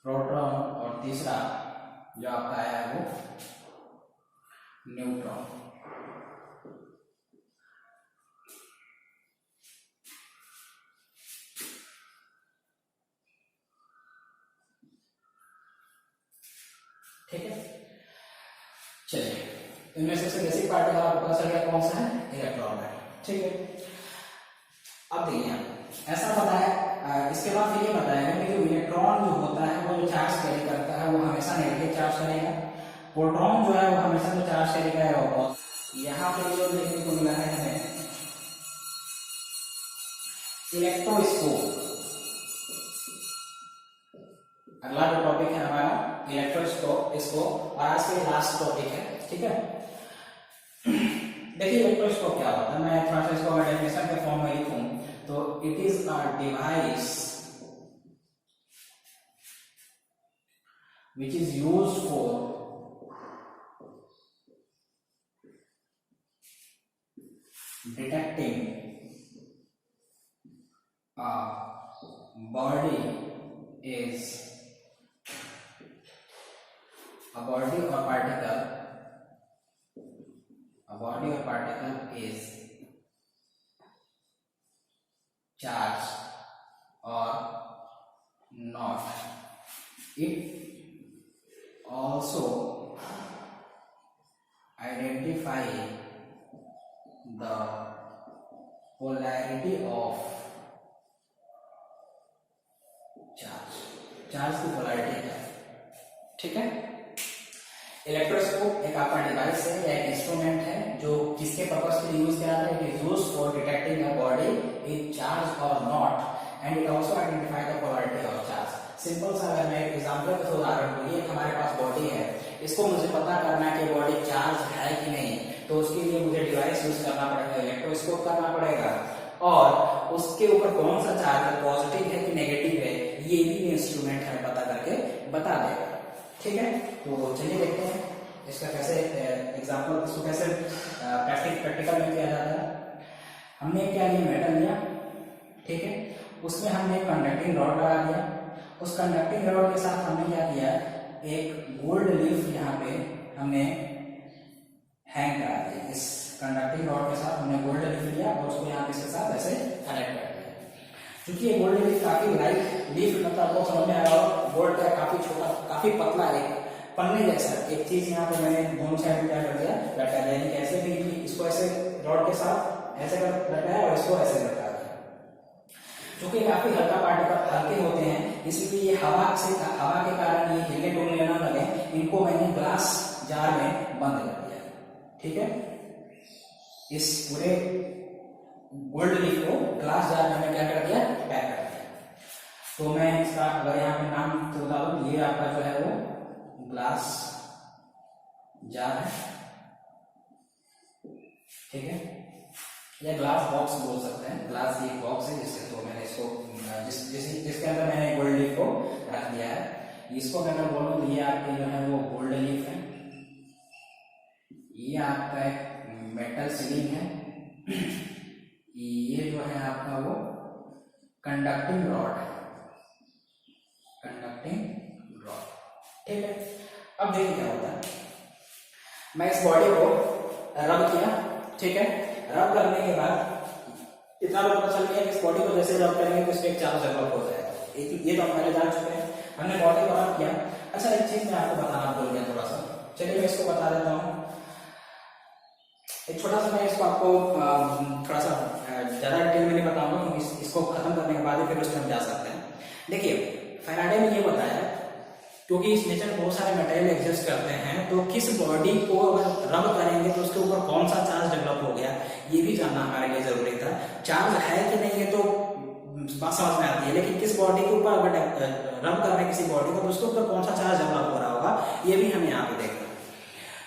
प्रोटॉन और तीसरा जो आपका है वो न्यूट्रॉन। ठीक है, चलिए इनमें सबसे बेसिक पार्टिकल आपको पता चल गया कौन सा है, इलेक्ट्रॉन है, ठीक है। अब देखिए ऐसा पता है, इसके बाद फिर ये बताया कि जो इलेक्ट्रॉन जो होता है वो जो चार्ज कैरी करता है वो हमेशा नेगेटिव चार्ज करेगा, प्रोटॉन जो है वो हमेशा जो चार्ज कैरी करेगा वो, यहाँ पे जो देखने को मिला है हमें इलेक्ट्रोस्कोप, अगला जो टॉपिक है हमारा इलेक्ट्रोस्कोप, इसको और आज के लास्ट टॉपिक है, ठीक है। देखिए इलेक्ट्रोस्कोप क्या होता है, मैं थोड़ा सा इसको डेफिनेशन के फॉर्म में लिखूं तो it is a device which is used for detecting a body is a body or particle is charged or not. It also identify the polarity of charge की पोलैरिटी है, ठीक है। इलेक्ट्रोस्कोप एक आपका डिवाइस है या एक इंस्ट्रूमेंट है जो किसके पर्पस के लिए यूज किया जाता है, it is used for detecting a body is charge और not and it also identify the polarity of charge. Simple सा अगर मैं एग्जांपल के उदाहरण दूं, ये हमारे पास बॉडी है, इसको मुझे पता करना है कि बॉडी चार्ज है कि नहीं, तो उसके लिए मुझे डिवाइस यूज करना पड़ेगा, इलेक्ट्रोस्कोप करना पड़ेगा, और उसके ऊपर कौन सा चार्ज है, पॉजिटिव है कि नेगेटिव है, ये भी इंस्ट्रूमेंट हमें पता करके बता देगा, ठीक है। तो चलिए देखते हैं इसका कैसे एग्जांपल, इसको कैसे प्रैक्टिकल में किया जाता है। हमने क्या लिया, मेटल लिया, ठीक है, उसमें हमने कंडक्टिंग रॉड लगा दिया, उस कंडक्टिंग रॉड के साथ हमने क्या किया, एक गोल्ड लीफ यहाँ पे हमने हैंग करा दिया, इस कंडक्टिंग रॉड के साथ हमने गोल्ड लीफ लिया और उसको यहाँ पे इसके साथ ऐसे कनेक्ट कर दिया। क्योंकि ये गोल्ड लीफ काफी लाइट लीफ, मतलब आपको समझ में आया होगा, गोल्ड का काफी छोटा, काफी पतला है, पन्ने जैसा एक चीज यहाँ पे मैंने दोनों साइड में क्या कर दिया, लटका दिया, यानी कैसे भी इसको ऐसे रॉड के साथ ऐसे कर लटकाया और इसको ऐसे लटका दिया। क्योंकि काफी हल्का पार्टिकल हल्के होते हैं, इसलिए ये हवा के कारण ये हिले डुलने ना लगे, इनको मैंने ग्लास जार में बंद कर दिया, ठीक है। इस पूरे गोल्ड लीफ को ग्लास जार में क्या कर दिया, पैक कर दिया। तो मैं इसका अगर यहाँ पे नाम तो बता दूं, ये आपका जो है वो ग्लास जार है, ठीक है, या ग्लास बॉक्स बोल सकते हैं, ग्लास ये बॉक्स है जिसके थ्रू मैंने इसको जिसके अंदर मैंने गोल्ड लीफ को रख दिया है। इसको अगर बोलूं तो ये आपके जो है वो गोल्ड लीफ है, ये आपका एक मेटल सीलिंग है, ये जो है आपका वो कंडक्टिंग रॉड है, कंडक्टिंग रॉड, ठीक है। अब देखिए क्या होता है, मैं इस बॉडी को रब किया, ठीक है, रब करने के बाद इतना तो पता चल गया कि इस बॉडी को जैसे रब करेंगे तो इस पे एक चार्ज डेवलप हो जाएगा, ये तो हम पहले जान चुके हैं, हमने बॉडी को रब किया। अच्छा एक चीज मैं आपको बताना भूल गया थोड़ा सा, चलिए मैं इसको बता देता हूँ, एक छोटा सा मैं इसको आपको थोड़ा सा ज्यादा डिटेल में नहीं बताऊंगा क्योंकि इसको खत्म करने के बाद ही फिर उस पर हम जा सकते हैं। देखिए फैराडे ने ये बताया क्योंकि इस नेचर में बहुत सारे मटेरियल एग्जिस्ट करते हैं, तो किस बॉडी को अगर रब करेंगे तो उसके ऊपर कौन सा चार्ज डेवलप हो गया, ये भी जानना हमारे लिए जरूरी था। चार्ज है कि नहीं ये तो बात समझ में आती है, लेकिन किस बॉडी के ऊपर अगर रब कर रहे हैं किसी बॉडी को तो उसके ऊपर कौन सा चार्ज डेवलप हो रहा होगा, ये भी हमें यहाँ पे देखना।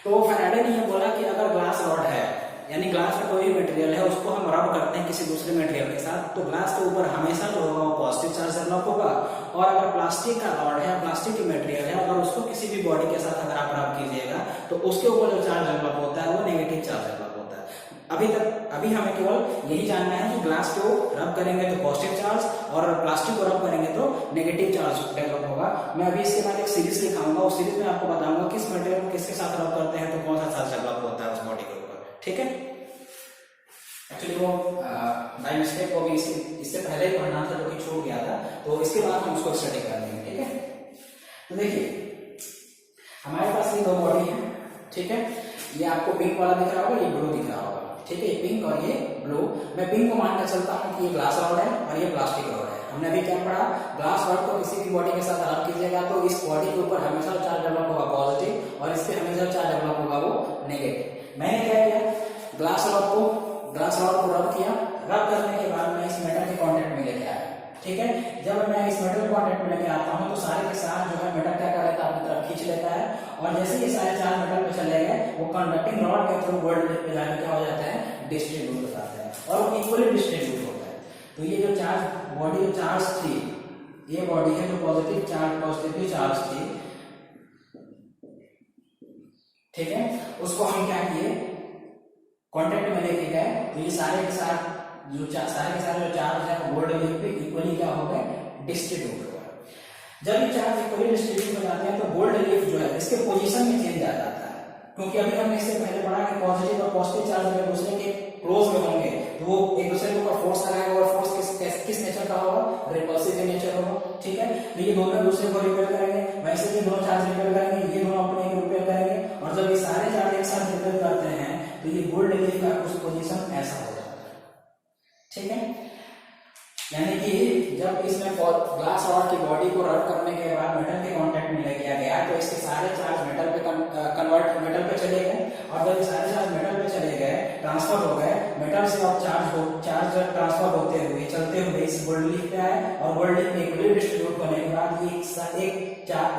तो फैराडे ने ये बोला कि अगर ग्लास रॉड है, यानी ग्लास का कोई भी मटेरियल है, उसको हम रब करते हैं किसी दूसरे मटेरियल के साथ, तो ग्लास के ऊपर हमेशा जो होगा वो पॉजिटिव चार्ज डेवलप होगा। और अगर प्लास्टिक का रॉड है, प्लास्टिक की मटेरियल है, अगर उसको किसी भी बॉडी के साथ अगर आप रब कीजिएगा तो उसके ऊपर जो चार्ज डेवलप होता है वो नेगेटिव चार्ज डेवलप होता है। अभी हमें केवल यही जानना है कि ग्लास को रब करेंगे तो पॉजिटिव चार्ज और प्लास्टिक को रब करेंगे तो नेगेटिव चार्ज डेवलप होगा। मैं अभी इसके बाद एक सीरीज दिखाऊंगा, उस सीरीज में आपको बताऊंगा किस मटेरियल को किसके साथ रब करते हैं तो कौन सा चार्ज डेवलप होता है उस बॉडी के ऊपर, ठीक है। एक्चुअली वो बाय मिस्टेक को भी इससे पहले ही पढ़ना था जो कि छूट गया था, तो इसके बाद हम उसको स्टडी कर लेंगे, ठीक है। तो देखिए हमारे पास ये दो बॉडी है, ठीक है। ये आपको पिंक वाला दिख रहा होगा, ये ब्लू दिख रहा होगा, ठीक है। पिंक और ये ब्लू, मैं पिंक को मानकर चलता हूँ कि ये ग्लास रॉड है और ये प्लास्टिक रॉड है। हमने अभी क्या पढ़ा, ग्लास रॉड को किसी भी बॉडी के साथ रब कीजिएगा तो इस बॉडी के ऊपर हमेशा चार्ज डेवलप होगा पॉजिटिव और इस पे हमेशा चार्ज डेवलप होगा वो नेगेटिव। मैंने क्या किया, ग्लास रॉड को रब किया, रब करने के बाद मैं इस मेटल के कांटेक्ट में लेके आया, ठीक है। जब मैं इस मेटल कांटेक्ट में लेके आता हूँ तो सारे के साथ जो है मेटल क्या कर लेता है, अपनी तरफ खींच लेता है और जैसे ही सारे चार्ज मेटल पे चले गए वो कंडक्टिंग रॉड के थ्रू गोल्ड पे जाकर क्या हो जाता है, डिस्ट्रीब्यूट हो जाता है और इक्वली डिस्ट्रीब्यूट होता है। तो ये जो चार्ज बॉडी जो चार्ज थी, ये बॉडी है जो पॉजिटिव चार्ज थी, ठीक है, उसको हम क्या किए, कांटेक्ट में लेके गए तो ये सारे के सारे जो चार्ज है वो गोल्ड लीफ पे इक्वली क्या हो गए, डिस्ट्रीब्यूट हो गए। जब ये चार्ज इक्वली डिस्ट्रीब्यूट हो जाते हैं तो गोल्ड लीफ जो है इसके पोजीशन में चेंज आ जाता है, क्योंकि अभी हमने इससे पहले पढ़ा कि पॉजिटिव और पॉजिटिव चार्ज एक दूसरे के क्लोज में होंगे तो वो एक दूसरे के ऊपर फोर्स लगाएगा और फोर्स किस नेचर का होगा, रिपल्सिव नेचर होगा, ठीक है। तो ये दोनों दूसरे को रिपेल करेंगे, वैसे ये दोनों चार्ज रिपेल करेंगे, ये दोनों अपने रिपेल करेंगे और जब ये सारे चार्ज एक साथ रिपेल करते हैं तो ये गोल्ड लीफ का उस पोजीशन ऐसा हो जाता है, ठीक है। यानी कि जब इसमें ग्लास रॉड की बॉडी को रब करने के बाद मेटल के कांटेक्ट में ले किया गया तो इसके सारे चार्ज मेटल पे चले गए और जब सारे चार्ज मेटल पे चले गए, ट्रांसफर हो गए, मेटल से अब चार्ज ट्रांसफर होते हुए चलते हुए इस गोल्ड लीफ पे आए और गोल्ड लीफ में इक्वली डिस्ट्रीब्यूट होने के बाद ये सारे चार्ज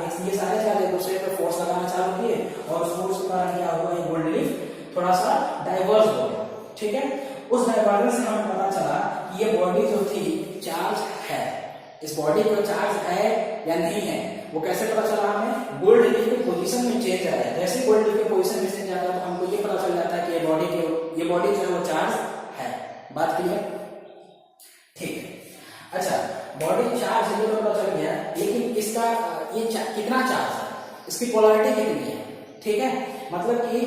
एक दूसरे पे फोर्स लगाना चालू किए और उस फोर्स के कारण क्या हुआ, ये गोल्ड लीफ थोड़ा सा डाइवर्स हो गया, ठीक है। उस डाइवर्जेंस से हमें पता चला कि ये बॉडी जो थी चार्ज है, इस बॉडी को चार्ज है या नहीं है वो कैसे पता चला हमें, गोल्ड लीफ के पोजीशन में चेंज आया। जैसे गोल्ड लीफ के पोजीशन में चेंज आता है तो हमको ये पता चल जाता है कि ये बॉडी जो है वो चार्ज है। बात क्लियर, ठीक है। अच्छा, बॉडी चार्ज है तो पता चल गया, लेकिन इसका ये कितना चार्ज है, इसकी पोलैरिटी कितनी है, ठीक है। मतलब कि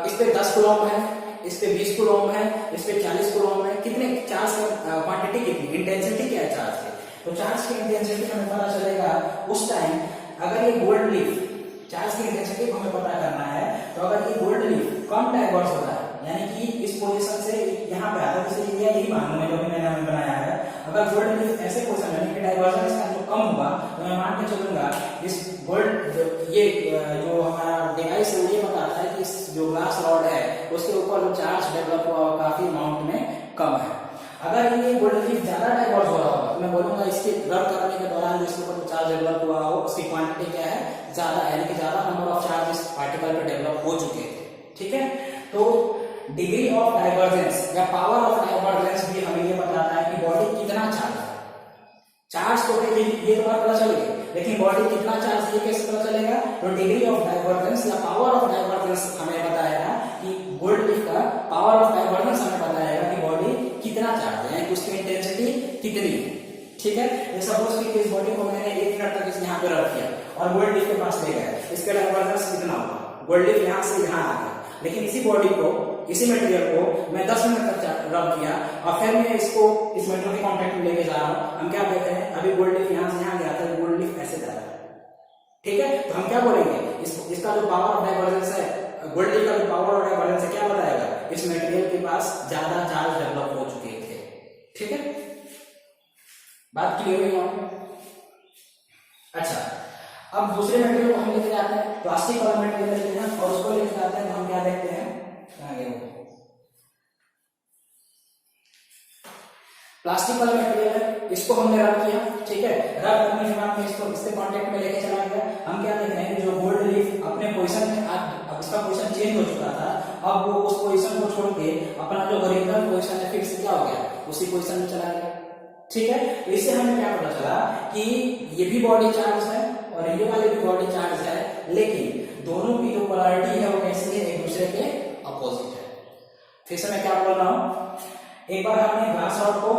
इस पे 10 कूलम है, इस पे 20 कूलम है, इस पे 40 कूलम है, कितने चार्ज का क्वांटिटी कितनी, इंटेंसिटी क्या है चार्ज की, तो चार्ज की इंटेंसिटी हमें पता चलेगा उस टाइम अगर ये गोल्ड लीफ, चार्ज की इंटेंसिटी को हमें पता करना है तो अगर ये गोल्ड लीफ कम डाइवर्स होता है, यानी कि इस पोजीशन से यहाँ पे आता है, जैसे यही मालूम है जो भी मैंने बनाया है, अगर गोल्ड लीफ ऐसे पोजीशन यानी कि डाइवर्जन इसका जो कम होगा तो मैं मान के चलूंगा इस गोल्ड ये जो हमारा डिवाइस है ये बताता है कि इस जो ग्लास रॉड है उसके ऊपर जो चार्ज डेवलप हुआ काफी अमाउंट में कम है। अगर ये गोल्ड लीफ ज्यादा डाइवर्स हो रहा होगा तो मैं बोलूंगा इसके रब करने के दौरान जिसके ऊपर चार्ज डेवलप हुआ हो उसकी क्वांटिटी क्या है, ज्यादा, यानी कि ज्यादा नंबर ऑफ चार्ज इस पार्टिकल पे डेवलप हो चुके थे, ठीक है। तो डिग्री ऑफ डाइवर्जेंस या पावर ऑफ डाइवर्जेंस भी हमें ये बताता है कि बॉडी कितना चार्ज है। चार्ज तो ये तो पता चलेगा, लेकिन बॉडी कितना चार्ज ये कैसे पता चलेगा, तो डिग्री ऑफ डाइवर्जेंस या पावर ऑफ डाइवर्जेंस हमें बताएगा कि गोल्ड लीफ का पावर ऑफ डाइवर्जेंस हमें बताएगा कि बॉडी कितना चार्ज है, उसकी इंटेंसिटी कितनी है, ठीक है। सपोज कि इस बॉडी को मैंने 1 मिनट तक यहाँ पे रख किया और गोल्ड लीफ के पास ले गया, इसका डाइवर्जेंस कितना होगा, गोल्ड लीफ यहाँ से यहाँ आ गया, लेकिन इसी बॉडी को, इसी मटेरियल को मैं 10 मिनट तक रब किया और फिर मैं इसको इस मेटल के कांटेक्ट में लेके जा रहा हूं, हम क्या कहते हैं, अभी गोल्ड लीफ यहाँ से यहाँ गया था, गोल्ड लीफ ऐसे जा रहा है, ठीक है। तो हम क्या बोलेंगे, इसका जो पावर ऑफ डाइवर्जेंस है, गोल्ड लीफ का जो पावर ऑफ डाइवर्जेंस है क्या बताएगा, इस मटेरियल के पास ज्यादा चार्ज डेवलप हो चुके थे, ठीक है। बात क्लियर हुई? अच्छा, अब दूसरे मटेरियल को हम लेके जाते हैं, प्लास्टिक वाला मटेरियल लेते हैं और उसको लेके जाते हैं, तो हम क्या देखते हैं, कहाँ गया वो प्लास्टिक वाला मटेरियल है, इसको हमने रब किया, ठीक है। रब करने के बाद में इसको इससे कांटेक्ट में लेके चला गया। हम क्या देख रहे हैं, जो गोल्ड लीफ अपने पोजीशन में, अब इसका पोजीशन चेंज हो चुका था, अब वो उस पोजीशन को छोड़ के अपना जो ओरिजिनल पोजीशन है फिर से क्या हो गया, उसी पोजीशन में चला गया, ठीक है। तो इससे हमें क्या पता चला कि ये भी बॉडी चार्ज है और ये वाले भी बॉडी चार्ज है, लेकिन दोनों की जो पोलैरिटी है वो कैसी है, एक दूसरे के अपोजिट है। फिर से मैं क्या बोल रहा हूं, एक बार हमने ग्लास रॉड को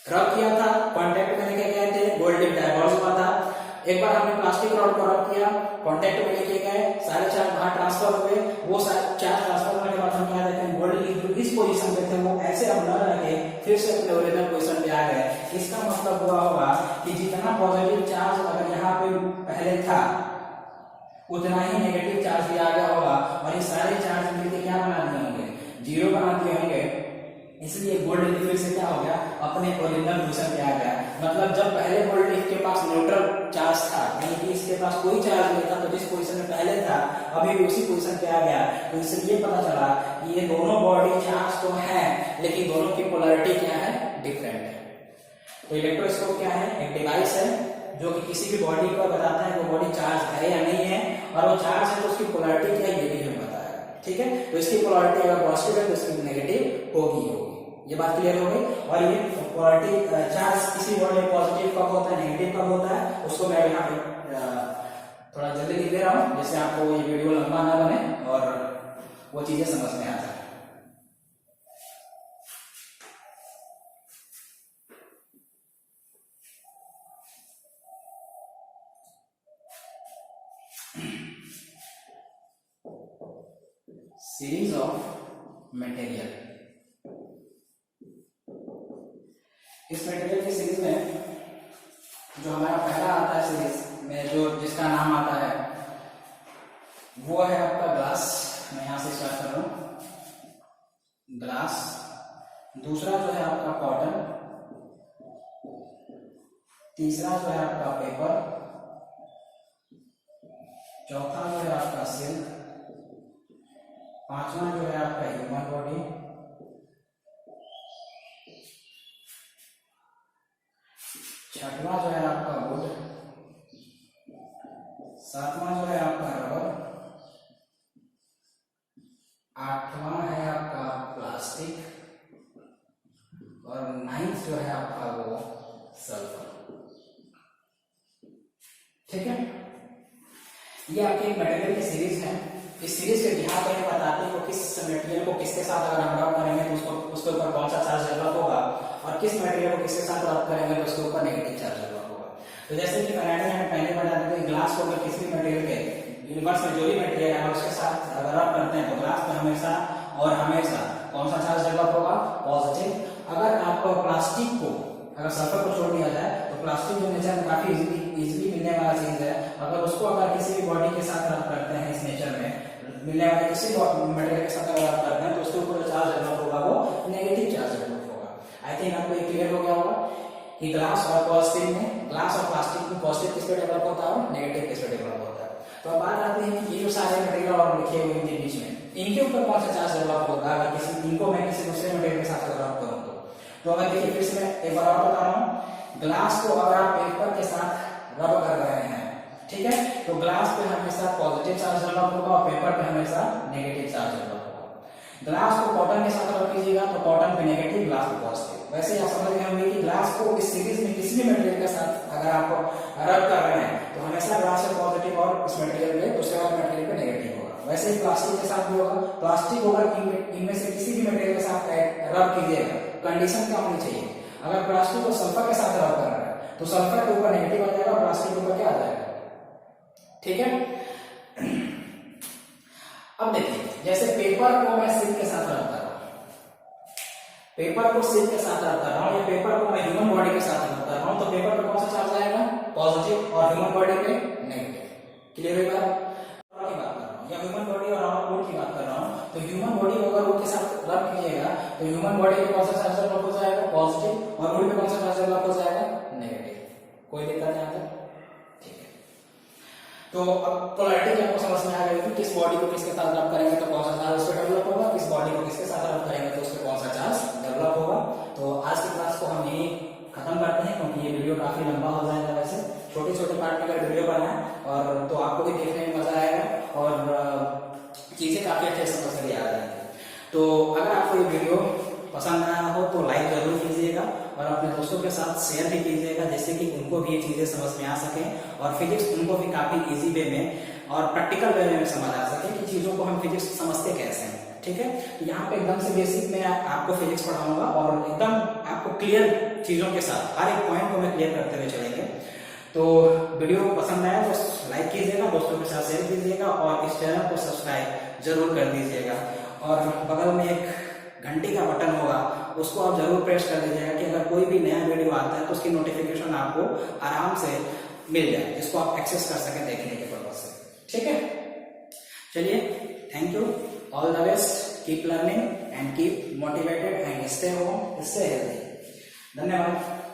रब किया था, कांटेक्ट में लेके गए थे, गोल्ड लीफ डाइवर्ज हुआ था। एक बार हमने प्लास्टिक रॉड को रब किया, कांटेक्ट में लेके गए, सारे चार्ज बाहर ट्रांसफर हुए, वो सारे चार्ज ट्रांसफर होने के बाद हम क्या देखते हैं, गोल्ड लीफ जो इस पोजीशन पे थे वो ऐसे अब न रहे, फिर से अपने ओरिजिनल पोजीशन पे आ गए। इसका मतलब हुआ होगा कि जितना पॉजिटिव चार्ज अगर यहाँ पे पहले था उतना ही नेगेटिव चार्ज भी आ गया होगा, और ये सारे चार्ज मिलकर क्या बना दिए होंगे, जीरो बना दिए होंगे। इसलिए गोल्ड लीफ फिर से क्या हो गया, अपने ओरिजिनल पोजीशन पे आ गया। मतलब जब पहले गोल्ड लीफ के पास न्यूट्रल चार्ज था, यानी कि इसके पास कोई चार्ज नहीं था, तो जिस पोजीशन में पहले था अभी भी उसी पोजीशन पे आ गया। तो इससे ये पता चला कि ये दोनों बॉडी चार्ज तो है, लेकिन दोनों की पोलैरिटी क्या है, डिफरेंट है। तो इलेक्ट्रोस्कोप क्या है, एक डिवाइस है जो कि किसी भी बॉडी को बताता है वो बॉडी चार्ज है या नहीं है, और वो चार्ज है तो उसकी पोलैरिटी क्या है ये भी हमें बताया, ठीक है। तो इसकी पोलैरिटी अगर पॉजिटिव है तो इसकी नेगेटिव होगी, ये बात क्लियर हो गई। और ये पोलैरिटी चार्ज किसी बॉडी में पॉजिटिव कब होता है, नेगेटिव कब होता है, उसको मैं यहाँ पे थोड़ा जल्दी लिख दे रहा हूँ, जिससे आपको ये वीडियो लंबा ना बने और वो चीजें समझ में आ जाए। सीरीज ऑफ मटेरियल, इस मटेरियल की सीरीज में जो हमारा पहला आता है सीरीज में, जो जिसका नाम आता है वो है आपका ग्लास। मैं यहां से स्टार्ट कर रहा हूं, ग्लास। दूसरा जो है आपका कॉटन, तीसरा जो है आपका पेपर, चौथा जो है आपका सिल्क, पांचवा जो है आपका ह्यूमन बॉडी, छठवां जो है आपका वुड, सातवां जो है आपका रबर, आठवां है आपका प्लास्टिक, और 9th जो है आपका वो सल्फर, ठीक है। ये आपकी एक मटेरियल की सीरीज है। इस सीरीज के बिहार पर बताते हैं कि किस मटेरियल को किसके साथ अगर हम रब करेंगे तो उसको उसके ऊपर कौन सा चार्ज डेवलप होगा, और किस मटेरियल को किसके साथ रब करेंगे तो उसके ऊपर नेगेटिव चार्ज डेवलप होगा। तो जैसे कि मैंने पहले बता दें, ग्लास को अगर किसी भी मटेरियल के यूनिवर्स में जो भी मटेरियल है उसके साथ अगर रब करते हैं तो ग्लास पे हमेशा और हमेशा कौन सा चार्ज डेवलप होगा, पॉजिटिव। अगर आपको प्लास्टिक को, अगर सल्फर को छोड़ दिया जाए तो प्लास्टिक जो नेचर में काफी इजीली मिलने वाला चीज है, अगर उसको अगर किसी भी बॉडी के साथ रब करते हैं, इस नेचर में मिलने वाले किसी मटेरियल के साथ अगर रब करते हैं तो उसके ऊपर जो चार्ज डेवलप होगा वो नेगेटिव चार्ज डेवलप होगा। आई थिंक आपको ये क्लियर हो गया होगा कि ग्लास और पॉजिटिव में, ग्लास और प्लास्टिक में पॉजिटिव किस पे डेवलप होता है, नेगेटिव किस पे डेवलप होता है। तो अब बात आती है कि ये जो सारे मटेरियल और लिखे हुए इनके बीच में, इनके ऊपर कौन सा चार्ज डेवलप होगा अगर किसी इनको मैं किसी दूसरे मटेरियल के साथ रब करूं तो अगर देखिए फिर से मैं एक बार और बता रहा हूं, ग्लास को अगर आप पेपर के साथ रब कर रहे हैं, ठीक है, तो ग्लास पे हमेशा पॉजिटिव चार्ज डेवलप होगा और पेपर पे हमेशा नेगेटिव चार्ज डेवलप होगा। ग्लास को कॉटन के साथ रब कीजिएगा तो कॉटन पे नेगेटिव, ग्लास पे पॉजिटिव। वैसे ही आप समझ गए होंगे कि ग्लास को इस सीरीज में किसी भी मटेरियल के साथ अगर आप रब कर रहे हैं तो हमेशा ग्लास पे पॉजिटिव और इस मटेरियल पे, दूसरे वाले मटेरियल पे नेगेटिव होगा। वैसे ही प्लास्टिक के साथ भी होगा। प्लास्टिक होगा इनमें से किसी भी मटेरियल के साथ रब कीजिएगा, कंडीशन क्या होनी चाहिए, अगर प्लास्टिक को सल्फर के साथ रब कर रहे हैं तो सल्फर के ऊपर नेगेटिव आ जाएगा और प्लास्टिक के ऊपर क्या आ जाएगा, ठीक है। अब देखिए जैसे पेपर को मैं सिल्क के साथ रब कर रहा हूं, पेपर को सिल्क के साथ रब कर रहा हूं, या पेपर को मैं ह्यूमन बॉडी के साथ रब कर रहा हूं, तो पेपर पे कौन सा चार्ज आएगा, पॉजिटिव, और ह्यूमन बॉडी पे नेगेटिव। क्लियर है बात? की बात कर रहा हूं या ह्यूमन बॉडी और आवर वुड की बात कर रहा हूं, तो ह्यूमन बॉडी को अगर वुड के साथ रब कीजिएगा तो ह्यूमन बॉडी पे कौन सा चार्ज डेवलप हो जाएगा, पॉजिटिव, और वुड पे कौन सा चार्ज डेवलप हो जाएगा, नेगेटिव। कोई दिक्कत यहां तक? ठीक है। तो अब पोलैरिटी आपको समझ में आ गई कि किस बॉडी को किसके साथ रब करेंगे तो कौन सा चार्ज उस पर डेवलप होगा, किस बॉडी को किसके साथ रब करेंगे तो उस पर कौन सा चार्ज डेवलप होगा। तो आज की क्लास को हम यही खत्म करते हैं, क्योंकि ये वीडियो काफी लंबा हो जाएगा। वैसे छोटे छोटे पार्ट में अगर वीडियो बनाए और तो आपको भी देखने में मजा आएगा और चीजें काफी अच्छे से समझ में आ जाएंगी। तो अगर आपको ये वीडियो पसंद आया हो तो लाइक जरूर कीजिएगा और अपने दोस्तों के साथ शेयर भी कीजिएगा, जिससे कि उनको भी ये चीजें समझ में आ सके और फिजिक्स उनको भी काफी इजी वे में और प्रैक्टिकल वे में समझ आ सके कि चीजों को हम फिजिक्स समझते कैसे हैं। ठीक है, यहाँ पे एकदम से बेसिक में आपको फिजिक्स पढ़ाऊंगा और एकदम आपको क्लियर चीजों के साथ हर एक पॉइंट को मैं क्लियर करते हुए चलेंगे। तो वीडियो पसंद आया तो लाइक कीजिएगा, दोस्तों के साथ शेयर कीजिएगा और इस चैनल को सब्सक्राइब जरूर कर दीजिएगा। और बगल में एक घंटी का बटन होगा, उसको आप जरूर प्रेस कर दीजिएगा कि अगर कोई भी नया वीडियो आता है तो उसकी नोटिफिकेशन आपको आराम से मिल जाए, जिसको आप एक्सेस कर सकें देखने के पर्पज से। ठीक है, चलिए, thank you, all the best, keep learning and keep motivated and stay home, stay healthy. धन्यवाद।